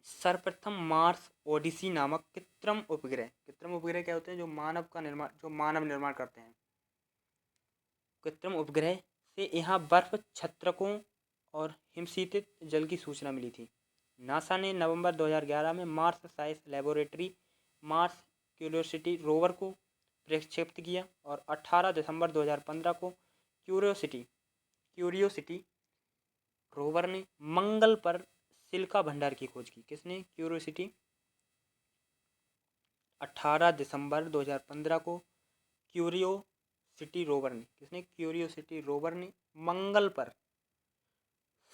सर्वप्रथम मार्स ओडिसी नामक कृत्रिम उपग्रह क्या होते हैं? जो मानव निर्माण करते हैं। कृत्रिम उपग्रह से यहाँ बर्फ छत्रकों और हिमशीतित जल की सूचना मिली थी। नासा ने नवंबर 2011 में Mars science laboratory Mars curiosity rover को प्रक्षेपित किया और 18 दिसंबर 2015 को क्यूरियोसिटी रोवर ने मंगल पर सिलिका भंडार की खोज की। किसने? क्यूरियोसिटी। 18 दिसंबर 2015 को क्यूरियोसिटी रोवर ने मंगल पर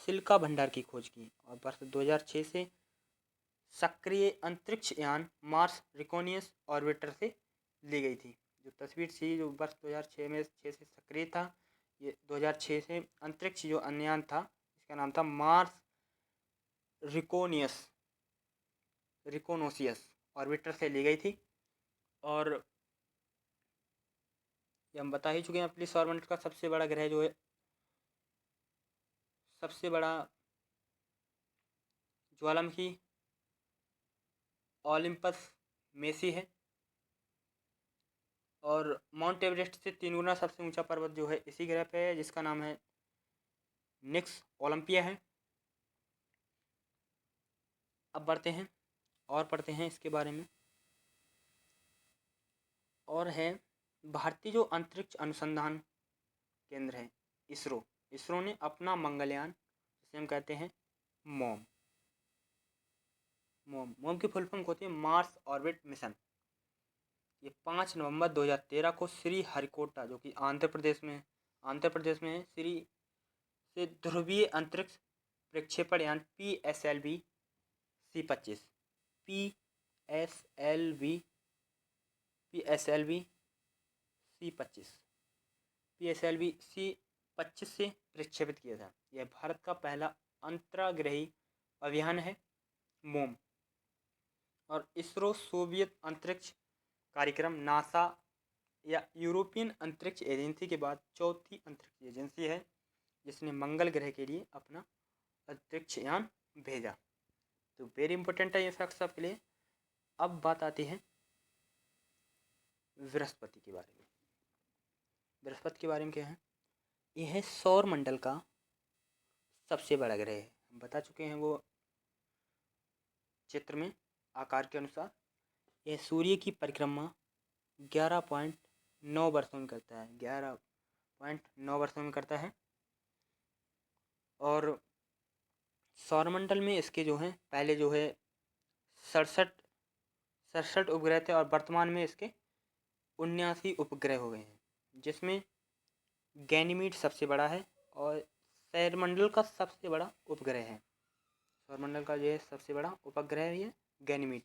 सिलिका भंडार की खोज की। और वर्ष 2006 से सक्रिय अंतरिक्ष यान मार्स रिकॉनियस ऑर्बिटर से ली गई थी। जो तस्वीर थी जो वर्ष 2006 से सक्रिय था, ये 2006 से अंतरिक्ष जो अन्ययान था इसका नाम था मार्स रिकोनोसियस ऑर्बिटर से ली गई थी। और ये हम बता ही चुके हैं, अपनी सौरमंडल का सबसे बड़ा ग्रह जो है, सबसे बड़ा ज्वालामुखी ओलिम्पस में से है। और माउंट एवरेस्ट से 3 गुना सबसे ऊंचा पर्वत जो है इसी ग्रह पे है, जिसका नाम है नेक्स्ट ओलंपिया है। अब बढ़ते हैं और पढ़ते हैं इसके बारे में। और है भारतीय जो अंतरिक्ष अनुसंधान केंद्र है इसरो, इसरो ने अपना मंगलयान जिसे हम कहते हैं मोम, मोम की फुल फॉर्म होती है मार्स ऑर्बिट मिशन। ये 5 नवंबर 2013 को श्री हरिकोटा जो कि आंध्र प्रदेश में है, श्री से ध्रुवीय अंतरिक्ष प्रक्षेपण यान PSLV C-25 PSLV C-25 PSLV C-25 से प्रक्षेपित किया था। यह भारत का पहला अंतराग्रही अभियान है मोम। और इसरो सोवियत अंतरिक्ष कार्यक्रम नासा या यूरोपियन अंतरिक्ष एजेंसी के बाद चौथी अंतरिक्ष एजेंसी है जिसने मंगल ग्रह के लिए अपना अंतरिक्ष यान भेजा। तो वेरी इंपॉर्टेंट है ये फैक्ट्स आपके लिए। अब बात आती है बृहस्पति के बारे में। बृहस्पति के बारे में क्या है? यह है सौर मंडल का सबसे बड़ा ग्रह है। हम बता चुके हैं वो चित्र में आकार के अनुसार। यह सूर्य की परिक्रमा 11.9 वर्षों में करता है, 11.9 वर्षों में करता है। और सौरमंडल में इसके जो है पहले जो है 67 उपग्रह थे और वर्तमान में इसके 79 उपग्रह हो गए हैं, जिसमें गैनीमीड सबसे बड़ा है और सौरमंडल का सबसे बड़ा उपग्रह है। सौरमंडल का जो है सबसे बड़ा उपग्रह है ये गैनीमीड।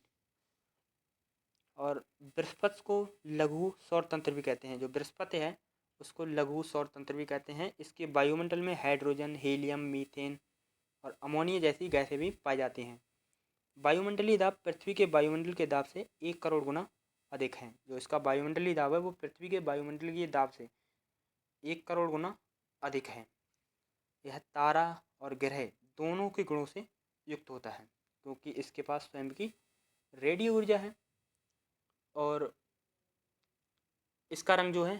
और बृहस्पति को लघु सौर तंत्र भी कहते हैं। जो बृहस्पति है उसको लघु सौर तंत्र भी कहते हैं। इसके वायुमंडल में हाइड्रोजन, हीलियम, मीथेन और अमोनिया जैसी गैसें भी पाई जाती हैं। वायुमंडलीय दाब पृथ्वी के वायुमंडल के दाब से 1 करोड़ गुना अधिक है। जो इसका वायुमंडलीय दाब है वो पृथ्वी के वायुमंडलीय दाब से 1 करोड़ गुना अधिक है। यह तारा और ग्रह दोनों के गुणों से युक्त होता है क्योंकि इसके पास स्वयं की रेडियो ऊर्जा है। और इसका रंग जो है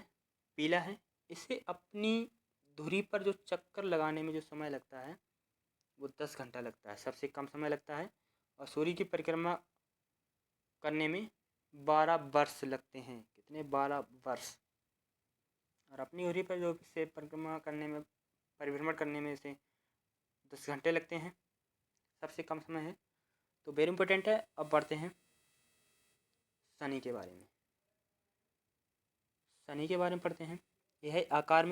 पीला है। इसे अपनी धुरी पर जो चक्कर लगाने में जो समय लगता है वो 10 घंटा लगता है, सबसे कम समय लगता है। और सूर्य की परिक्रमा करने में 12 वर्ष लगते हैं। कितने? 12 वर्ष। और अपनी धुरी पर जो इसे परिक्रमा करने में, परिभ्रमण करने में इसे 10 घंटे लगते हैं, सबसे कम समय है। तो वेरी इंपॉर्टेंट है। अब बढ़ते हैं शनि के बारे में। शनि के बारे में पढ़ते हैं। यह आकार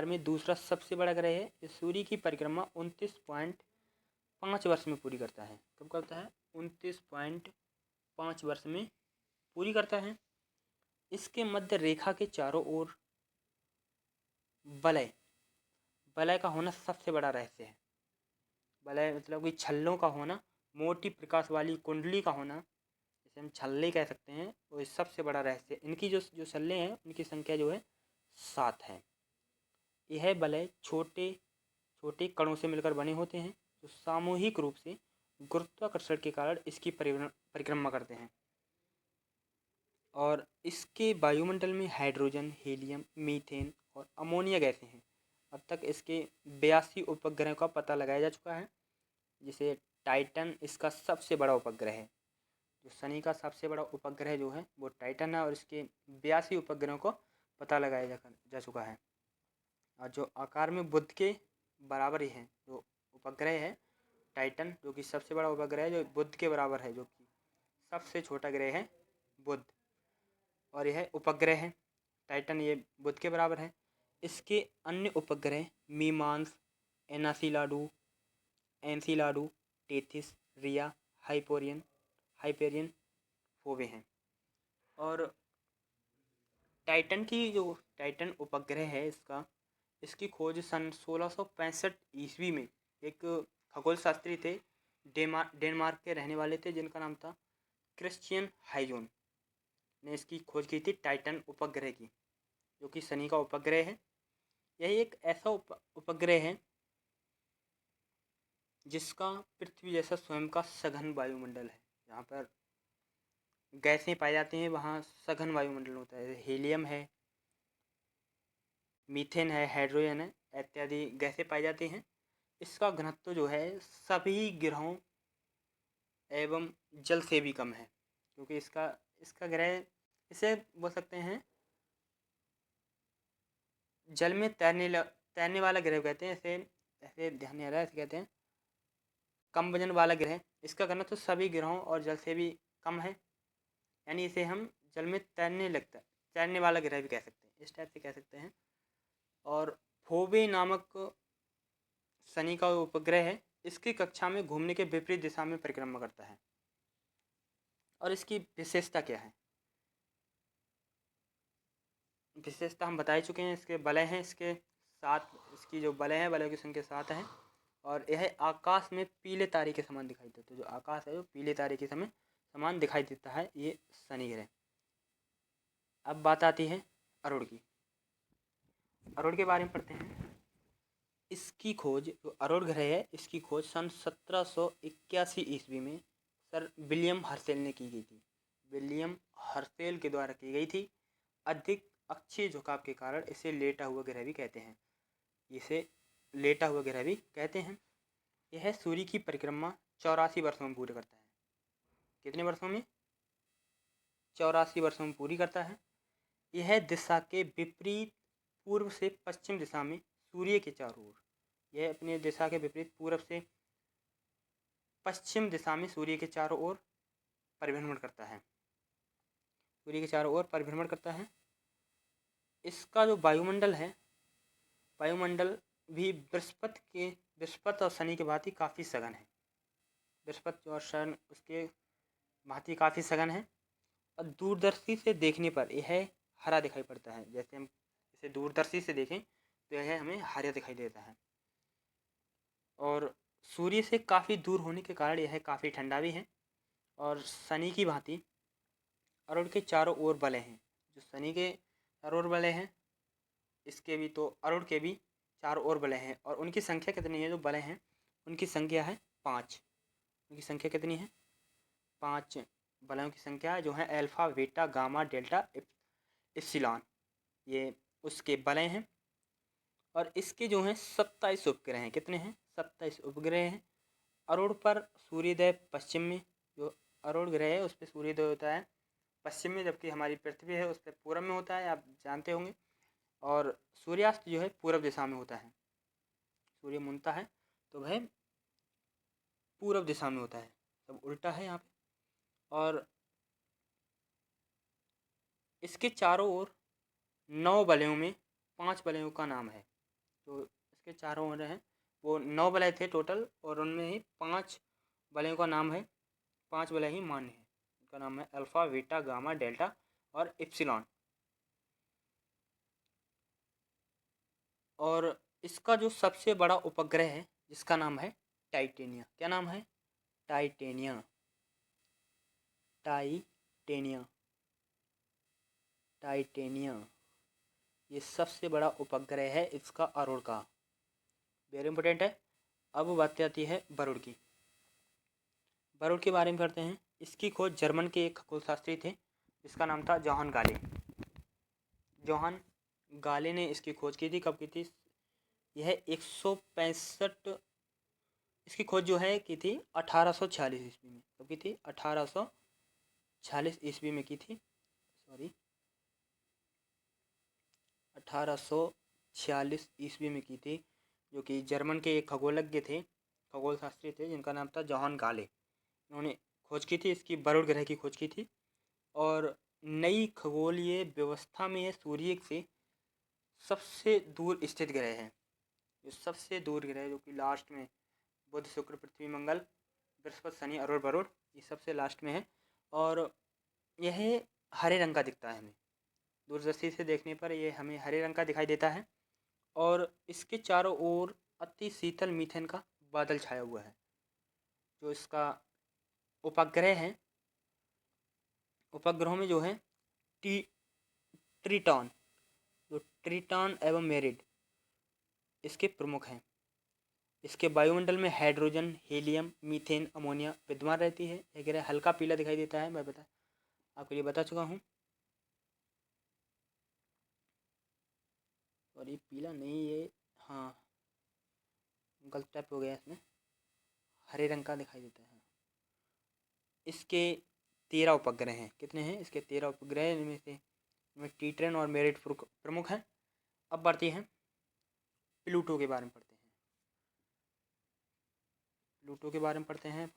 में दूसरा सबसे बड़ा ग्रह है। इस सूर्य की परिक्रमा 29.5 वर्ष में पूरी करता है। कब करता है? 29.5 वर्ष में पूरी करता है। इसके मध्य रेखा के चारों ओर वलय का होना सबसे बड़ा रहस्य है। वलय मतलब कि छल्लों का होना, मोटी प्रकाश वाली कुंडली का होना, जिसे हम छल्ले कह सकते हैं, वो सबसे बड़ा रहस्य। इनकी जो छल्ले हैं उनकी संख्या जो है 7 है। यह वलय छोटे छोटे कणों से मिलकर बने होते हैं जो सामूहिक रूप से गुरुत्वाकर्षण के कारण इसकी परिक्रमा करते हैं। और इसके वायुमंडल में हाइड्रोजन, हीलियम, मीथेन और अमोनिया गैसें हैं। अब तक इसके 82 उपग्रहों का पता लगाया जा चुका है, जिसे टाइटन इसका सबसे बड़ा उपग्रह है। जो शनि का सबसे बड़ा उपग्रह जो है वो टाइटन है और इसके 82 उपग्रहों को पता लगाया जा चुका है। और जो आकार में बुध के बराबर ही है जो उपग्रह है टाइटन, जो कि सबसे बड़ा उपग्रह है, जो बुध के बराबर है, जो कि सबसे छोटा ग्रह है बुध। और यह उपग्रह है टाइटन, ये बुध के बराबर है। इसके अन्य उपग्रह मीमांस, एनसीलाडू, टेथिस, रिया, हाइपेरियन, फोबे हैं। और टाइटन उपग्रह है इसकी खोज सन 1665 ईस्वी में एक खगोल शास्त्री थे, डेनमार्क के रहने वाले थे, जिनका नाम था क्रिश्चियन हाइजोन ने इसकी खोज की थी टाइटन उपग्रह की, जो कि शनि का उपग्रह है। यह एक ऐसा उपग्रह है जिसका पृथ्वी जैसा स्वयं का सघन वायुमंडल है। जहाँ पर गैसें पाई जाती हैं वहाँ सघन वायुमंडल होता है। हीलियम है, मीथेन है, हाइड्रोजन है, इत्यादि गैसें पाई जाती हैं। इसका घनत्व जो है सभी ग्रहों एवं जल से भी कम है, क्योंकि इसका इसका ग्रह, इसे बोल सकते हैं जल में तैरने वाला ग्रह कहते हैं। इसे ऐसे ध्यान नहीं आ रहा है, इसे कहते हैं कम वजन वाला ग्रह। इसका घनत्व तो सभी ग्रहों और जल से भी कम है, यानी इसे हम जल में तैरने वाला ग्रह भी कह सकते हैं, इस टाइप से कह सकते हैं। और फोबे नामक शनि का उपग्रह है, इसकी कक्षा में घूमने के विपरीत दिशा में परिक्रमा करता है। और इसकी विशेषता क्या है? विशेषता हम बता ही चुके हैं। इसके वलय हैं, इसके 7, इसकी जो वलय है, वलयों की संख्या 7 है। और यह आकाश में पीले तारे के समान दिखाई देता है। जो आकाश है वो पीले तारे के समान दिखाई देता है ये शनि ग्रह। अब बात आती है अरुण की। अरुण के बारे में पढ़ते हैं। इसकी खोज, जो अरुण ग्रह है, इसकी खोज सन 1781 ईस्वी में सर विलियम हर्शेल ने की गई थी। विलियम हर्शेल के द्वारा की गई थी। अधिक अक्षीय झुकाव के कारण इसे लेटा हुआ ग्रह भी कहते हैं। इसे लेटा हुआ ग्रह भी कहते हैं। यह सूर्य की परिक्रमा 84 वर्षों में पूरी करता है। कितने वर्षों में? 84 वर्षों में पूरी करता है। यह दिशा के विपरीत पूर्व से पश्चिम दिशा में सूर्य के चारों ओर, यह अपने दिशा के विपरीत पूर्व से पश्चिम दिशा में सूर्य के चारों ओर परिभ्रमण करता है। सूर्य के चारों ओर परिभ्रमण करता है। इसका जो वायुमंडल है, वायुमंडल भी बृहस्पति और शनि के भांति काफ़ी सघन है। बृहस्पति और शनि उसके भांति काफ़ी सघन है। और दूरदर्शी से देखने पर यह हरा दिखाई पड़ता है। जैसे हम इसे दूरदर्शी से देखें तो यह हमें हरा दिखाई देता है। और सूर्य से काफ़ी दूर होने के कारण यह काफ़ी ठंडा भी है। और शनि की भांति अरुण के चारों ओर वलय हैं। जो शनि के चारों ओर वलय हैं, इसके भी तो अरुण के भी चारों ओर वलय हैं। और उनकी संख्या कितनी है? जो वलय हैं उनकी संख्या है 5। उनकी संख्या कितनी है? 5 वलयों की संख्या जो है alpha, beta, gamma, delta, epsilon, ये उसके वलय हैं। और इसके जो हैं 27 उपग्रह हैं। कितने हैं? 27 उपग्रह हैं। अरुण पर सूर्योदय पश्चिम में, जो अरुण ग्रह है उस पर सूर्योदय होता है पश्चिम में, जबकि हमारी पृथ्वी है उस पर पूरब में होता है, आप जानते होंगे। और सूर्यास्त जो है पूरब दिशा में होता है। सूर्य मुनता है तो वह पूरब दिशा में होता है, सब उल्टा है यहाँ पे। और इसके चारों ओर 9 वलयों में 5 वलयों का नाम है। जो इसके चारों ओर हैं वो 9 वलय थे टोटल, और उनमें ही 5 वलयों का नाम है। 5 वलय ही मान्य है। उनका नाम है अल्फा, बीटा, गामा, डेल्टा और इप्सिलॉन। और इसका जो सबसे बड़ा उपग्रह है जिसका नाम है टाइटेनिया। क्या नाम है? टाइटेनिया। टाइटेनिया। टाइटेनिया, ये सबसे बड़ा उपग्रह है इसका अरुण का। वेरी इंपॉर्टेंट है। अब बात आती है वरुण की। वरुण के बारे में करते हैं। इसकी खोज जर्मन के एक खगोलशास्त्री थे, इसका नाम था जोहान गाले। जोहान गाले ने इसकी खोज की थी। कब की थी? यह 165, इसकी खोज जो है की थी 1846 ईस्वी में। कब की थी? 1846 ईस्वी में की थी। सॉरी, 1846 ईस्वी में की थी, जो कि जर्मन के एक खगोलज्ञ थे, खगोलशास्त्री थे, जिनका नाम था जोहान गाले। उन्होंने खोज की थी, इसकी वरुण ग्रह की खोज की थी। और नई खगोलीय व्यवस्था में यह सूर्य से सबसे दूर स्थित ग्रह है। जो सबसे दूर ग्रह, जो कि लास्ट में बुध, शुक्र, पृथ्वी, मंगल, बृहस्पति, शनि, अरुण, वरुण, ये सबसे लास्ट में है। और यह हरे रंग का दिखता है हमें, दूरदर्शी से देखने पर ये हमें हरे रंग का दिखाई देता है। और इसके चारों ओर अति शीतल मीथेन का बादल छाया हुआ है। जो इसका उपग्रह है, उपग्रहों में जो है ट्रिटॉन, जो ट्रिटॉन एवं मेरिड इसके प्रमुख हैं। इसके वायुमंडल में हाइड्रोजन, हीलियम, मीथेन, अमोनिया विद्यमान रहती है। यह ग्रह हल्का पीला दिखाई देता है, मैं आपके लिए बता चुका हूँ। सॉरी पीला नहीं, ये हाँ गलत टाइप हो गया, इसमें हरे रंग का दिखाई देता है। इसके 13 उपग्रह हैं। कितने हैं इसके? 13 उपग्रह। इनमें से टीट्रन और मेरिट प्रमुख हैं। अब बढ़ते हैं प्लूटो के बारे में पढ़ते हैं। प्लूटो के बारे में पढ़ते हैं।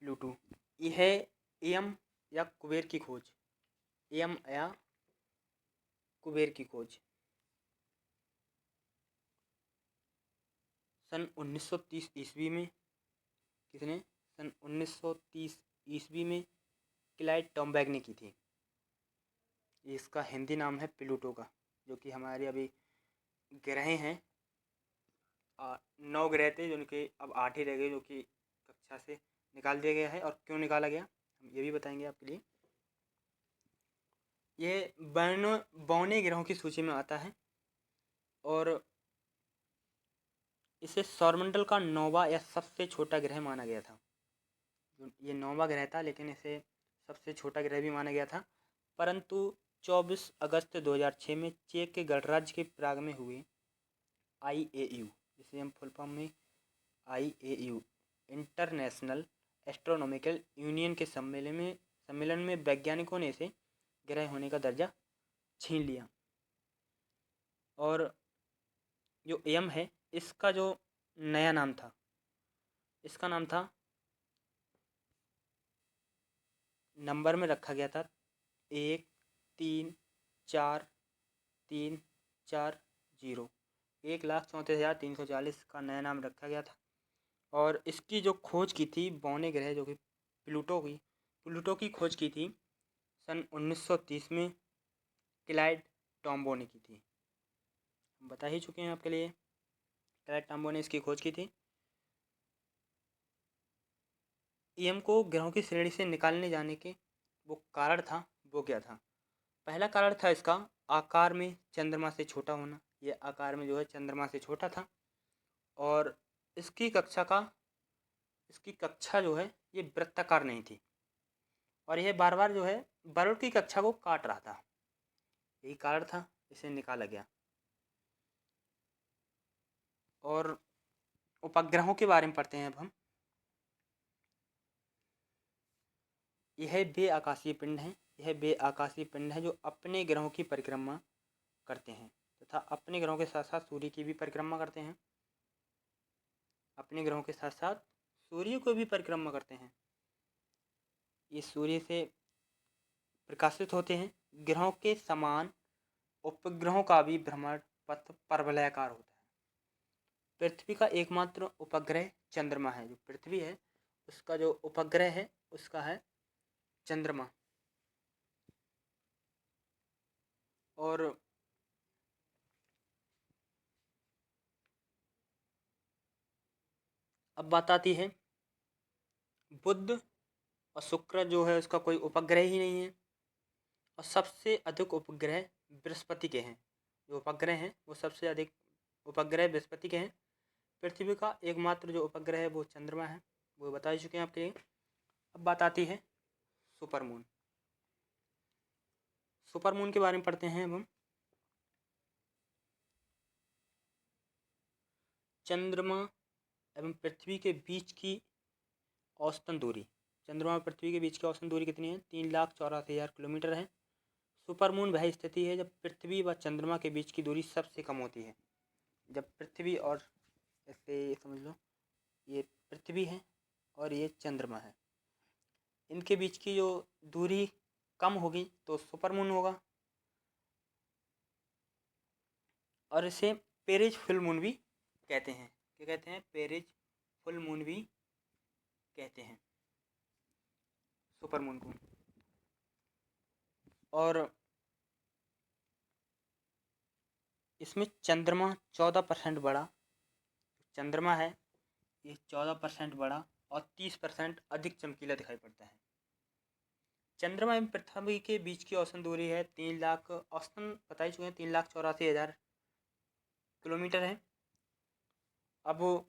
प्लूटो यह है एम या कुबेर की खोज। एम या कुबेर की खोज सन 1930 ईस्वी में। किसने? सन 1930 ईस्वी में क्लाइड टॉम्बैग ने की थी। इसका हिंदी नाम है प्लूटो का, जो कि हमारे अभी ग्रह हैं। 9 ग्रह थे, जिनके अब 8 ही रह गए, जो कि कक्षा से निकाल दिया गया है। और क्यों निकाला गया हम ये भी बताएंगे आपके लिए। ये बौने ग्रहों की सूची में आता है और इसे सौरमंडल का 9वां या सबसे छोटा ग्रह माना गया था। ये 9वां ग्रह था, लेकिन इसे सबसे छोटा ग्रह भी माना गया था। परंतु 24 अगस्त 2006 में चेक के गणराज्य के प्राग में हुए IAU, जिसे हम फुल फॉर्म में IAU इंटरनेशनल एस्ट्रोनॉमिकल यूनियन के सम्मेलन में वैज्ञानिकों ने इसे ग्रह होने का दर्जा छीन लिया। और जो एम है, इसका जो नया नाम था, इसका नाम था, नंबर में रखा गया था 1,3,4,3,4,0। 1,34,340 का नया नाम रखा गया था। और इसकी जो खोज की थी बौने ग्रह, जो कि प्लूटो की खोज की थी सन 1930 में क्लाइड टॉम्बो ने की थी। हम बता ही चुके हैं आपके लिए, क्लाइड टॉम्बो ने इसकी खोज की थी। एम को ग्रहों की श्रेणी से निकालने जाने के वो कारण था, वो क्या था? पहला कारण था इसका आकार में चंद्रमा से छोटा होना। ये आकार में जो है चंद्रमा से छोटा था। और इसकी कक्षा जो है ये वृत्ताकार नहीं थी। और यह बार बार जो है वरुण की कक्षा को काट रहा था। यही कारण था, इसे निकाला गया। और उपग्रहों के बारे में पढ़ते हैं अब हम। यह बे आकाशीय पिंड है जो अपने ग्रहों की परिक्रमा करते हैं तथा अपने ग्रहों के साथ साथ सूर्य की भी परिक्रमा करते हैं। अपने ग्रहों के साथ साथ सूर्य को भी परिक्रमा करते हैं। ये सूर्य से प्रकाशित होते हैं। ग्रहों के समान उपग्रहों का भी भ्रमण पथ परवलयाकार होता है। पृथ्वी का एकमात्र उपग्रह चंद्रमा है। जो पृथ्वी है उसका जो उपग्रह है उसका है चंद्रमा। और अब बात आती है बुध और शुक्र, जो है उसका कोई उपग्रह ही नहीं है। और सबसे अधिक उपग्रह बृहस्पति के हैं। जो उपग्रह हैं वो सबसे अधिक उपग्रह बृहस्पति के हैं। पृथ्वी का एकमात्र जो उपग्रह है वो चंद्रमा है, वो बता ही चुके हैं आपके लिए। अब बात आती है सुपरमून। सुपरमून के बारे में पढ़ते हैं अब हम। चंद्रमा एवं पृथ्वी के बीच की औसतन दूरी, चंद्रमा और पृथ्वी के बीच की औसतन दूरी कितनी है? 3,84,000 किलोमीटर है। सुपरमून वह स्थिति है जब पृथ्वी व चंद्रमा के बीच की दूरी सबसे कम होती है। जब पृथ्वी और, ऐसे समझ लो ये पृथ्वी है और ये चंद्रमा है, इनके बीच की जो दूरी कम होगी तो सुपरमून होगा। और इसे पेरिज फुल मून भी कहते हैं। क्या कहते हैं? पेरिज फुल मून भी कहते हैं सुपरमून को। और इसमें चंद्रमा 14% बड़ा, चंद्रमा है ये 14% बड़ा और 30% अधिक चमकीला दिखाई पड़ता है। चंद्रमा एवं पृथ्वी के बीच की औसतन दूरी है 3 लाख, औसतन बता ही चुके हैं, 3,84,000 किलोमीटर है। अब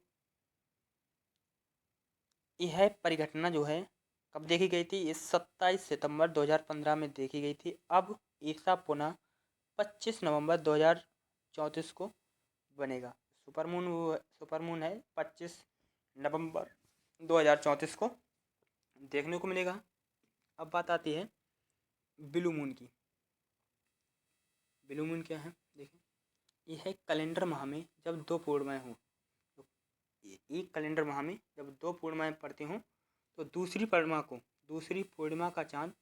यह परिघटना जो है कब देखी गई थी? इस 27 सितंबर 2015 में देखी गई थी। अब ईसा पुनः 25 नवंबर 2034 को बनेगा। सुपरमून है 25 नवंबर 2034 को देखने को मिलेगा। अब बात आती है ब्लू मून की। ब्लू मून क्या है देखिए, यह है कैलेंडर माह में जब 2 पूर्णिमाएँ हों। तो एक कैलेंडर माह में जब 2 पूर्णिमाएँ पड़ती हों तो दूसरी पूर्णिमा का चाँद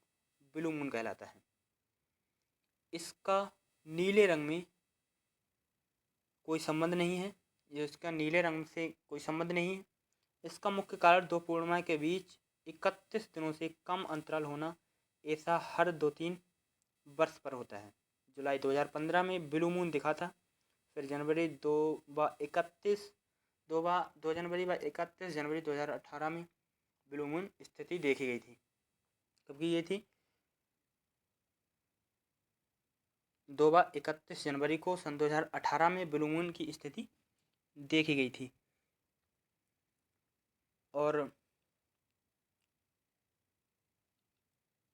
ब्लू मून कहलाता है। इसका नीले रंग में कोई संबंध नहीं है, इसका नीले रंग से कोई संबंध नहीं है। इसका मुख्य कारण 2 पूर्णिमा के बीच 31 दिनों से कम अंतराल होना, ऐसा हर 2-3 वर्ष पर होता है। जुलाई 2015 में ब्लू मून दिखा था, फिर जनवरी 2 जनवरी 31 जनवरी 2018 में ब्लू मून स्थिति देखी गई थी। क्योंकि ये थी 31 जनवरी को सन 2018 में ब्लू मून की स्थिति देखी गई थी। और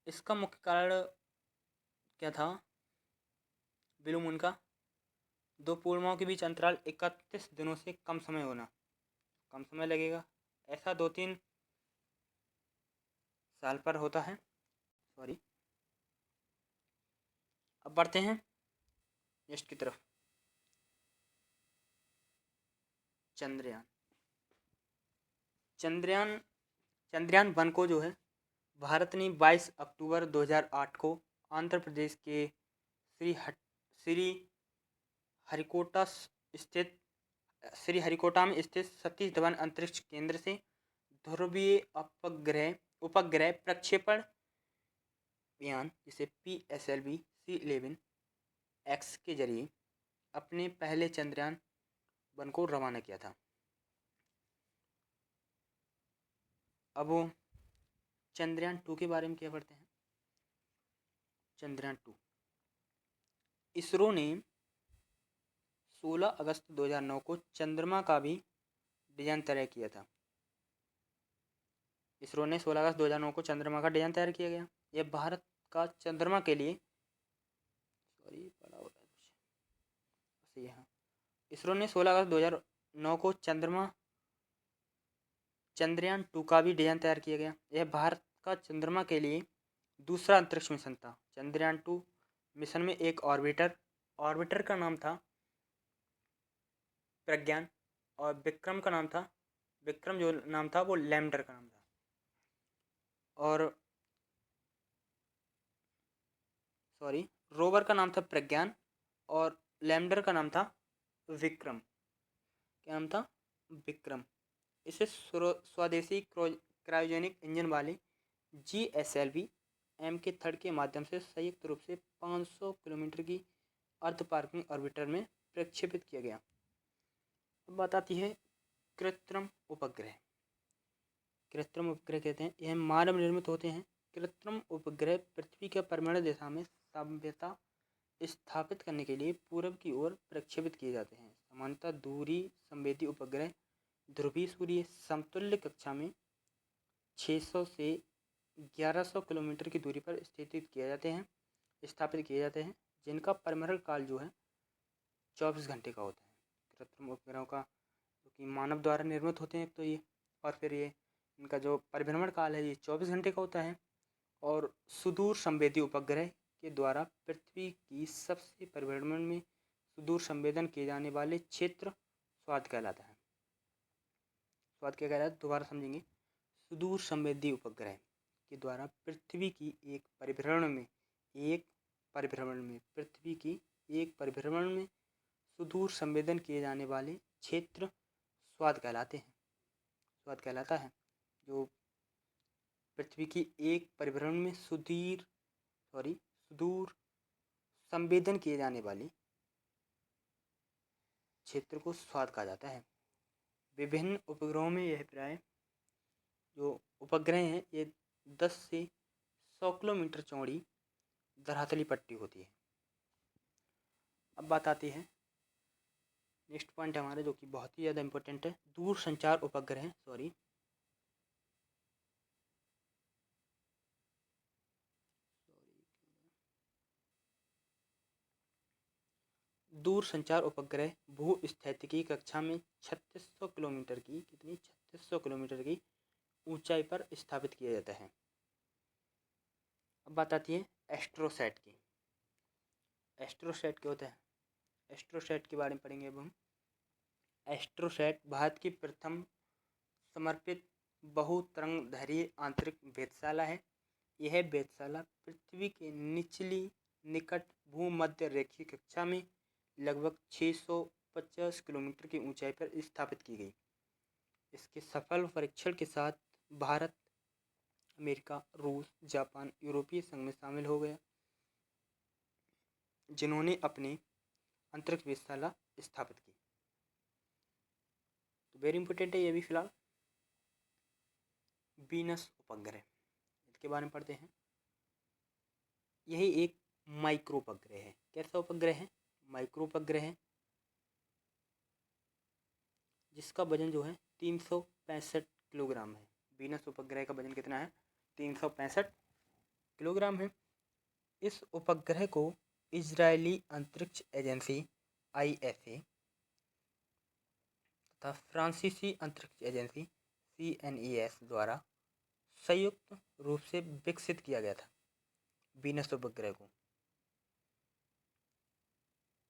इसका मुख्य कारण क्या था ब्लू मून का? 2 पूर्णिमाओं के बीच अंतराल 31 दिनों से कम समय होना। कम समय लगेगा, ऐसा 2-3 साल पर होता है। अब बढ़ते हैं नेक्स्ट की तरफ। चंद्रयान 1 को जो है भारत ने 22 अक्टूबर 2008 को आंध्र प्रदेश के श्रीहरिकोटा में स्थित सतीश धवन अंतरिक्ष केंद्र से ध्रुवीय उपग्रह प्रक्षेपण यान जिसे PSLV C11X के जरिए अपने पहले चंद्रयान 1 को रवाना किया था। अब चंद्रयान 2 के बारे में क्या पढ़ते हैं। चंद्रयान 2 इसरो ने 16 अगस्त 2009 को चंद्रमा का भी डिजाइन तैयार किया था। इसरो ने 16 अगस्त 2009 को चंद्रमा का डिजाइन तैयार किया गया। यह भारत का चंद्रमा के लिए इसरो ने 16 अगस्त 2009 को चंद्रयान 2 का भी डिजाइन तैयार किया गया। यह भारत का चंद्रमा के लिए दूसरा अंतरिक्ष मिशन था। चंद्रयान 2 मिशन में एक ऑर्बिटर का नाम था प्रज्ञान, और विक्रम जो नाम था वो लैंडर का नाम था। और रोवर का नाम था प्रज्ञान और लैंडर का नाम था विक्रम। क्या नाम था? विक्रम। इसे स्वदेशी क्रायोजेनिक इंजन वाले GSLV MK3 के माध्यम से संयुक्त रूप से 500 किलोमीटर की अर्थ पार्किंग ऑर्बिटर में प्रक्षेपित किया गया। अब बात आती है कृत्रिम उपग्रह कहते हैं, यह मानव निर्मित होते हैं। कृत्रिम उपग्रह पृथ्वी के परिभ्रमण दिशा में सभ्यता स्थापित करने के लिए पूरब की ओर प्रक्षेपित किए जाते हैं। सामान्यतः दूरी संवेदी उपग्रह ध्रुवीय सूर्य समतुल्य कक्षा में 600 से 1100 किलोमीटर की दूरी पर स्थापित किए जाते हैं, जिनका परिभ्रमण काल जो है 24 घंटे का होता है। कृत्रिम उपग्रहों का जो कि मानव द्वारा निर्मित होते हैं तो ये, और फिर ये इनका जो परिभ्रमण काल है ये 24 घंटे का होता है। और सुदूर संवेदी उपग्रह के द्वारा पृथ्वी की सबसे परिभ्रमण में सुदूर संवेदन किए जाने वाले क्षेत्र स्वाद कहलाता है। स्वाद क्या कहलाता है दोबारा समझेंगे। सुदूर संवेदी उपग्रह के द्वारा पृथ्वी की एक परिभ्रमण में सुदूर संवेदन किए जाने वाले क्षेत्र स्वाद कहलाता है। जो पृथ्वी की एक परिभ्रमण में सुदूर संवेदन किए जाने वाले क्षेत्र को स्वाद कहा जाता है। विभिन्न उपग्रहों में यह प्राय जो उपग्रह हैं ये 10 से 100 किलोमीटर चौड़ी धरातली पट्टी होती है। अब बात आती है नेक्स्ट पॉइंट हमारे जो कि बहुत ही ज़्यादा इम्पोर्टेंट है, दूरसंचार उपग्रह दूर संचार उपग्रह भूस्थितिकी कक्षा में 3600 किलोमीटर की 3600 किलोमीटर की ऊंचाई पर स्थापित किया जाता है। अब बात आती है एस्ट्रोसैट की। एस्ट्रोसैट क्या होता है? एस्ट्रोसैट के बारे में पढ़ेंगे अब हम। एस्ट्रोसैट भारत की प्रथम समर्पित बहुतरंगधैर्घ्य आंतरिक वेधशाला है। यह वेधशाला पृथ्वी के निचली निकट भूमध्य रेखीय कक्षा में लगभग 650 किलोमीटर की ऊंचाई पर स्थापित की गई। इसके सफल परीक्षण के साथ भारत, अमेरिका, रूस, जापान यूरोपीय संघ में शामिल हो गया, जिन्होंने अपनी अंतरिक्ष वेधशाला स्थापित की। तो वेरी इंपॉर्टेंट है ये भी। फिलहाल वीनस उपग्रह, इसके बारे में पढ़ते हैं। यही एक माइक्रो उपग्रह है। कैसा उपग्रह है? माइक्रो उपग्रह है, जिसका वजन जो है 365 किलोग्राम है। वीनस उपग्रह का वजन कितना है? 365 किलोग्राम है। इस उपग्रह को इजरायली अंतरिक्ष एजेंसी ISA तथा फ्रांसीसी अंतरिक्ष एजेंसी CNES द्वारा संयुक्त रूप से विकसित किया गया था, वीनस उपग्रह को।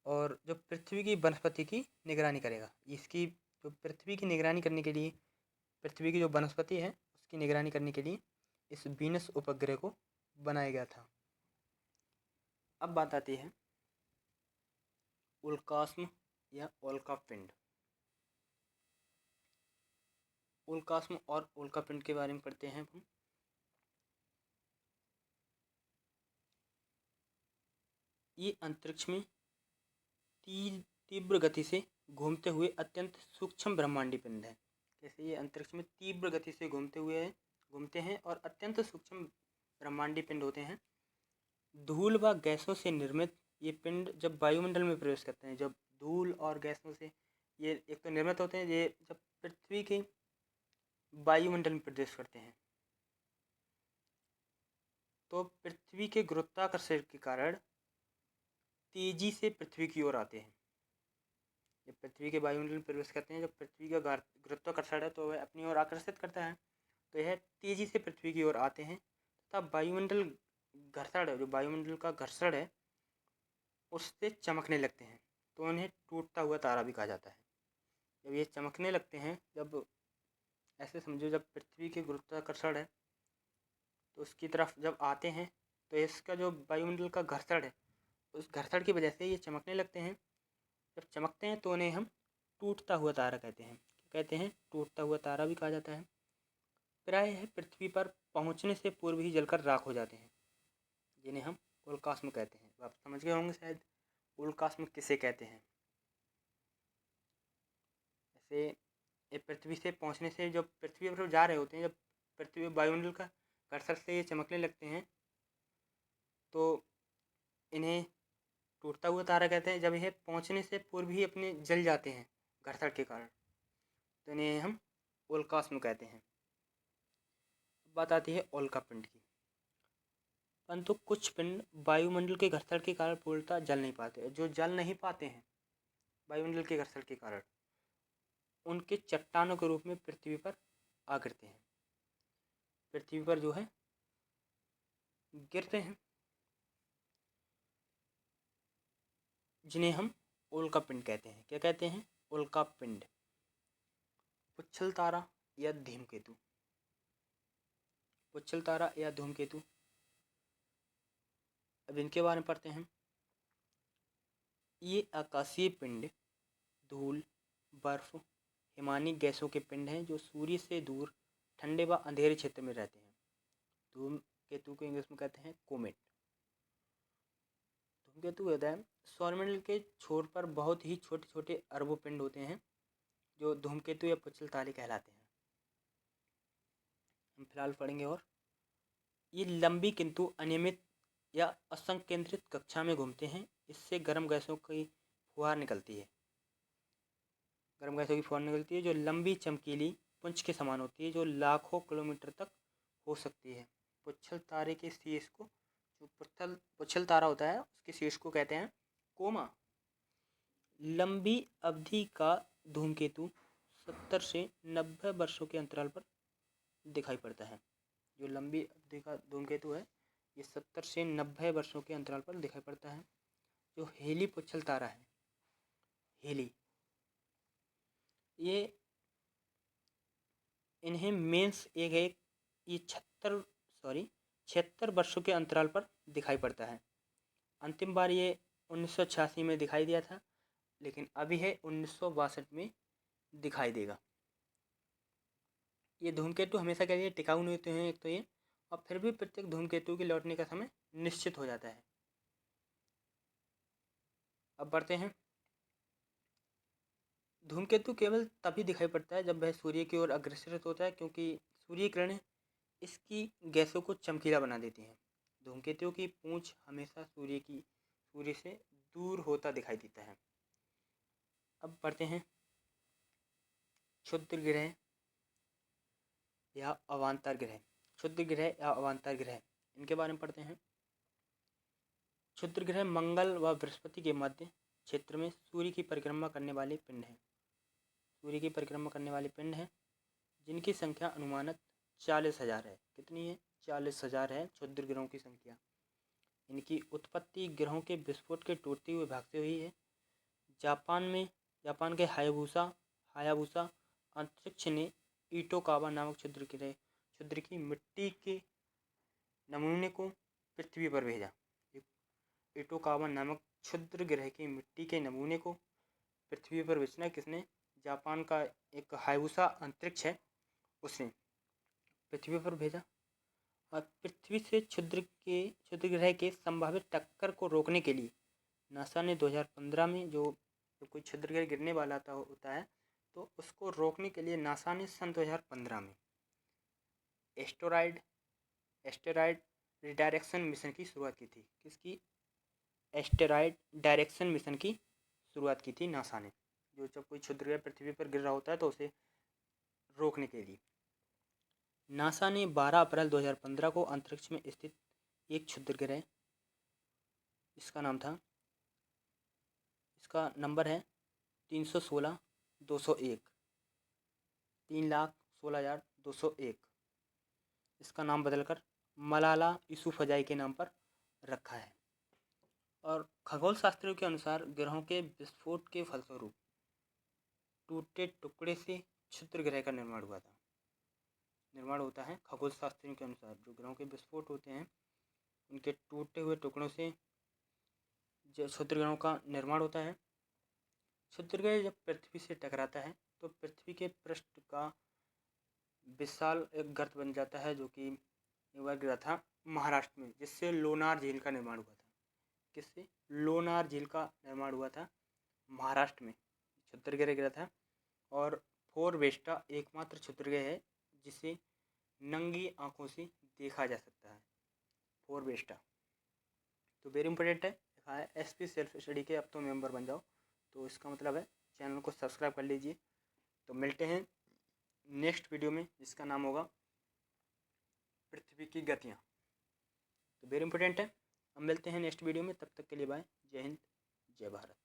और जो पृथ्वी की वनस्पति की निगरानी करेगा, इसकी जो पृथ्वी की निगरानी करने के लिए, पृथ्वी की जो वनस्पति है उसकी निगरानी करने के लिए इस वीनस उपग्रह को बनाया गया था। अब बात आती है उल्कास्म या उल्कापिंड। उल्कास्म और उल्कापिंड के बारे में पढ़ते हैं हम। ये अंतरिक्ष में तीव्र गति से घूमते हुए अत्यंत सूक्ष्म ब्रह्मांडीय पिंड है। जैसे ये अंतरिक्ष में तीव्र गति से घूमते हैं और अत्यंत सूक्ष्म ब्रह्मांडीय पिंड होते हैं। धूल व गैसों से निर्मित ये पिंड जब वायुमंडल में प्रवेश करते हैं, जब धूल और गैसों से ये एक तो निर्मित होते हैं, ये जब पृथ्वी के वायुमंडल में प्रवेश करते हैं तो पृथ्वी के गुरुत्वाकर्षण के कारण तेजी से पृथ्वी की ओर आते हैं। जब पृथ्वी के वायुमंडल में प्रवेश करते हैं, जब पृथ्वी का गुरुत्वाकर्षण है तो वह अपनी ओर आकर्षित करता है, तो यह तेजी से पृथ्वी की ओर आते हैं तथा वायुमंडल घर्षण है, जो वायुमंडल का घर्षण है उससे चमकने लगते हैं, तो उन्हें टूटता हुआ तारा भी कहा जाता है। जब ये चमकने लगते हैं, जब ऐसे समझो जब पृथ्वी के गुरुत्वाकर्षण है तो उसकी तरफ जब आते हैं तो इसका जो वायुमंडल का घर्षण है उस घर्षण की वजह से ये चमकने लगते हैं। जब चमकते हैं तो उन्हें हम टूटता हुआ तारा कहते हैं। कहते हैं टूटता हुआ तारा भी कहा जाता है। प्रायः पृथ्वी पर पहुंचने से पूर्व ही जलकर राख हो जाते हैं, जिन्हें हम उल्कास्म कहते हैं। आप समझ गए होंगे शायद उल्कास्म किसे कहते हैं। ऐसे ये पृथ्वी से पहुंचने से जब पृथ्वी पर जा रहे होते हैं, जब पृथ्वी वायुमंडल का घर्षण से ये चमकने लगते हैं तो इन्हें टूटता हुआ तारा कहते हैं। जब यह पहुंचने से पूर्व ही अपने जल जाते हैं घर्षण के कारण, तो इन्हें हम उल्कास्म कहते हैं। बात आती है उल्कापिंड की। परंतु कुछ पिंड वायुमंडल के घर्षण के कारण पूर्णतः जल नहीं पाते। जो जल नहीं पाते हैं वायुमंडल के घर्षण के कारण, उनके चट्टानों के रूप में पृथ्वी पर आ गिरते हैं, पृथ्वी पर जो है गिरते हैं, जिन्हें हम उल्कापिंड कहते हैं। क्या कहते हैं? उल्कापिंड। पुच्छल तारा या धूमकेतु। पुच्छल तारा या धूमकेतु, अब इनके बारे में पढ़ते हैं। ये आकाशीय पिंड धूल, बर्फ, हिमानी गैसों के पिंड हैं जो सूर्य से दूर ठंडे व अंधेरे क्षेत्र में रहते हैं। धूमकेतु को इंग्लिश में कहते हैं कोमेट। धूमकेतु होता है सौरमंडल के छोर पर बहुत ही छोटे छोटे अरबों पिंड होते हैं जो धूमकेतु या पुच्छल तारे कहलाते हैं। हम फिलहाल पढ़ेंगे। और ये लंबी किंतु अनियमित या असंकेंद्रित कक्षा में घूमते हैं। इससे गर्म गैसों की फुहार निकलती है। गर्म गैसों की फुहार निकलती है जो लंबी चमकीली पुंज के समान होती है, जो लाखों किलोमीटर तक हो सकती है। पुच्छल तारे के शीर्ष को, जो पुच्छल तारा होता है उसके शीर्ष को कहते हैं कोमा। लंबी अवधि का धूमकेतु 70 से 90 वर्षों के अंतराल पर दिखाई पड़ता है। जो लंबी अवधि का धूमकेतु है ये 70 से 90 वर्षों के अंतराल पर दिखाई पड़ता है। जो हेली पुच्छल तारा है, हेली, ये इन्हें मेंस एक ये 76 वर्षों के अंतराल पर दिखाई पड़ता है। अंतिम बार ये 1986 में दिखाई दिया था, लेकिन अभी है 1962 में दिखाई देगा। ये धूमकेतु हमेशा के लिए टिकाऊ नहीं होते हैं एक तो ये, और फिर भी प्रत्येक धूमकेतु के लौटने का समय निश्चित हो जाता है। अब बढ़ते हैं। धूमकेतु केवल तभी दिखाई पड़ता है जब वह सूर्य की ओर अग्रसर होता है, क्योंकि सूर्य किरणें इसकी गैसों को चमकीला बना देती हैं। धूमकेतु की पूंछ हमेशा सूर्य से दूर होता दिखाई देता है। अब बढ़ते हैं क्षुद्र ग्रह या अवान्तर ग्रह। क्षुद्र ग्रह या अवान्तर ग्रह, इनके बारे में पढ़ते हैं। क्षुद्र ग्रह मंगल व बृहस्पति के मध्य क्षेत्र में सूर्य की परिक्रमा करने वाले पिंड हैं। सूर्य की परिक्रमा करने वाले पिंड हैं जिनकी संख्या अनुमानत 40,000 है। कितनी है? 40,000 है क्षुद्र ग्रहों की संख्या। इनकी उत्पत्ति ग्रहों के विस्फोट के टूटते हुए भागते हुई है। जापान के हायाबुसा अंतरिक्ष ने इटोकावा नामक क्षुद्र की मिट्टी के नमूने को पृथ्वी पर भेजा। इटोकावा नामक क्षुद्र ग्रह की मिट्टी के नमूने को पृथ्वी पर भेजना किसने? जापान का एक हायाबुसा अंतरिक्ष है, उसने पृथ्वी पर भेजा। और पृथ्वी से क्षुद्र ग्रह के संभावित टक्कर को रोकने के लिए नासा ने 2015 में जो कोई क्षुद्र ग्रह गिरने वाला होता है तो उसको रोकने के लिए नासा ने सन 2015 में एस्टेरॉयड रिडायरेक्शन मिशन की शुरुआत की थी। किसकी? एस्टेरॉयड डायरेक्शन मिशन की शुरुआत की थी नासा ने। जो जब कोई क्षुद्र ग्रह पृथ्वी पर गिर रहा होता है तो उसे रोकने के लिए नासा ने 12 अप्रैल 2015 को अंतरिक्ष में स्थित एक क्षुद्र ग्रह, इसका नंबर है 316,201, 3,16,201। इसका नाम बदलकर मलाला यूसुफजई के नाम पर रखा है। और खगोल शास्त्रियों के अनुसार ग्रहों के विस्फोट के फलस्वरूप टूटे टुकड़े से क्षुद्र ग्रह का निर्माण होता है। खगोल शास्त्रियों के अनुसार जो ग्रहों के विस्फोट होते हैं उनके टूटे हुए टुकड़ों से जो क्षुद्र ग्रहों का निर्माण होता है। क्षुद्र ग्रह जब पृथ्वी से टकराता है तो पृथ्वी के पृष्ठ का विशाल एक गर्त बन जाता है, जो कि एक बार गिरा था महाराष्ट्र में, जिससे लोनार झील का निर्माण हुआ था। किससे? लोनार झील का निर्माण हुआ था महाराष्ट्र में, क्षुद्र ग्रह गिरा था। और फोरवेस्टा एकमात्र क्षुद्र ग्रह है जिसे नंगी आंखों से देखा जा सकता है, फोरवेस्टा। तो वेरी इंपॉर्टेंट है, लिखा है एसपी सेल्फ स्टडी के अब तो मेंबर बन जाओ। तो इसका मतलब है चैनल को सब्सक्राइब कर लीजिए। तो मिलते हैं नेक्स्ट वीडियो में जिसका नाम होगा पृथ्वी की गतियाँ। तो वेरी इंपॉर्टेंट है, हम मिलते हैं नेक्स्ट वीडियो में। तब तक के लिए बाय, जय हिंद, जय भारत।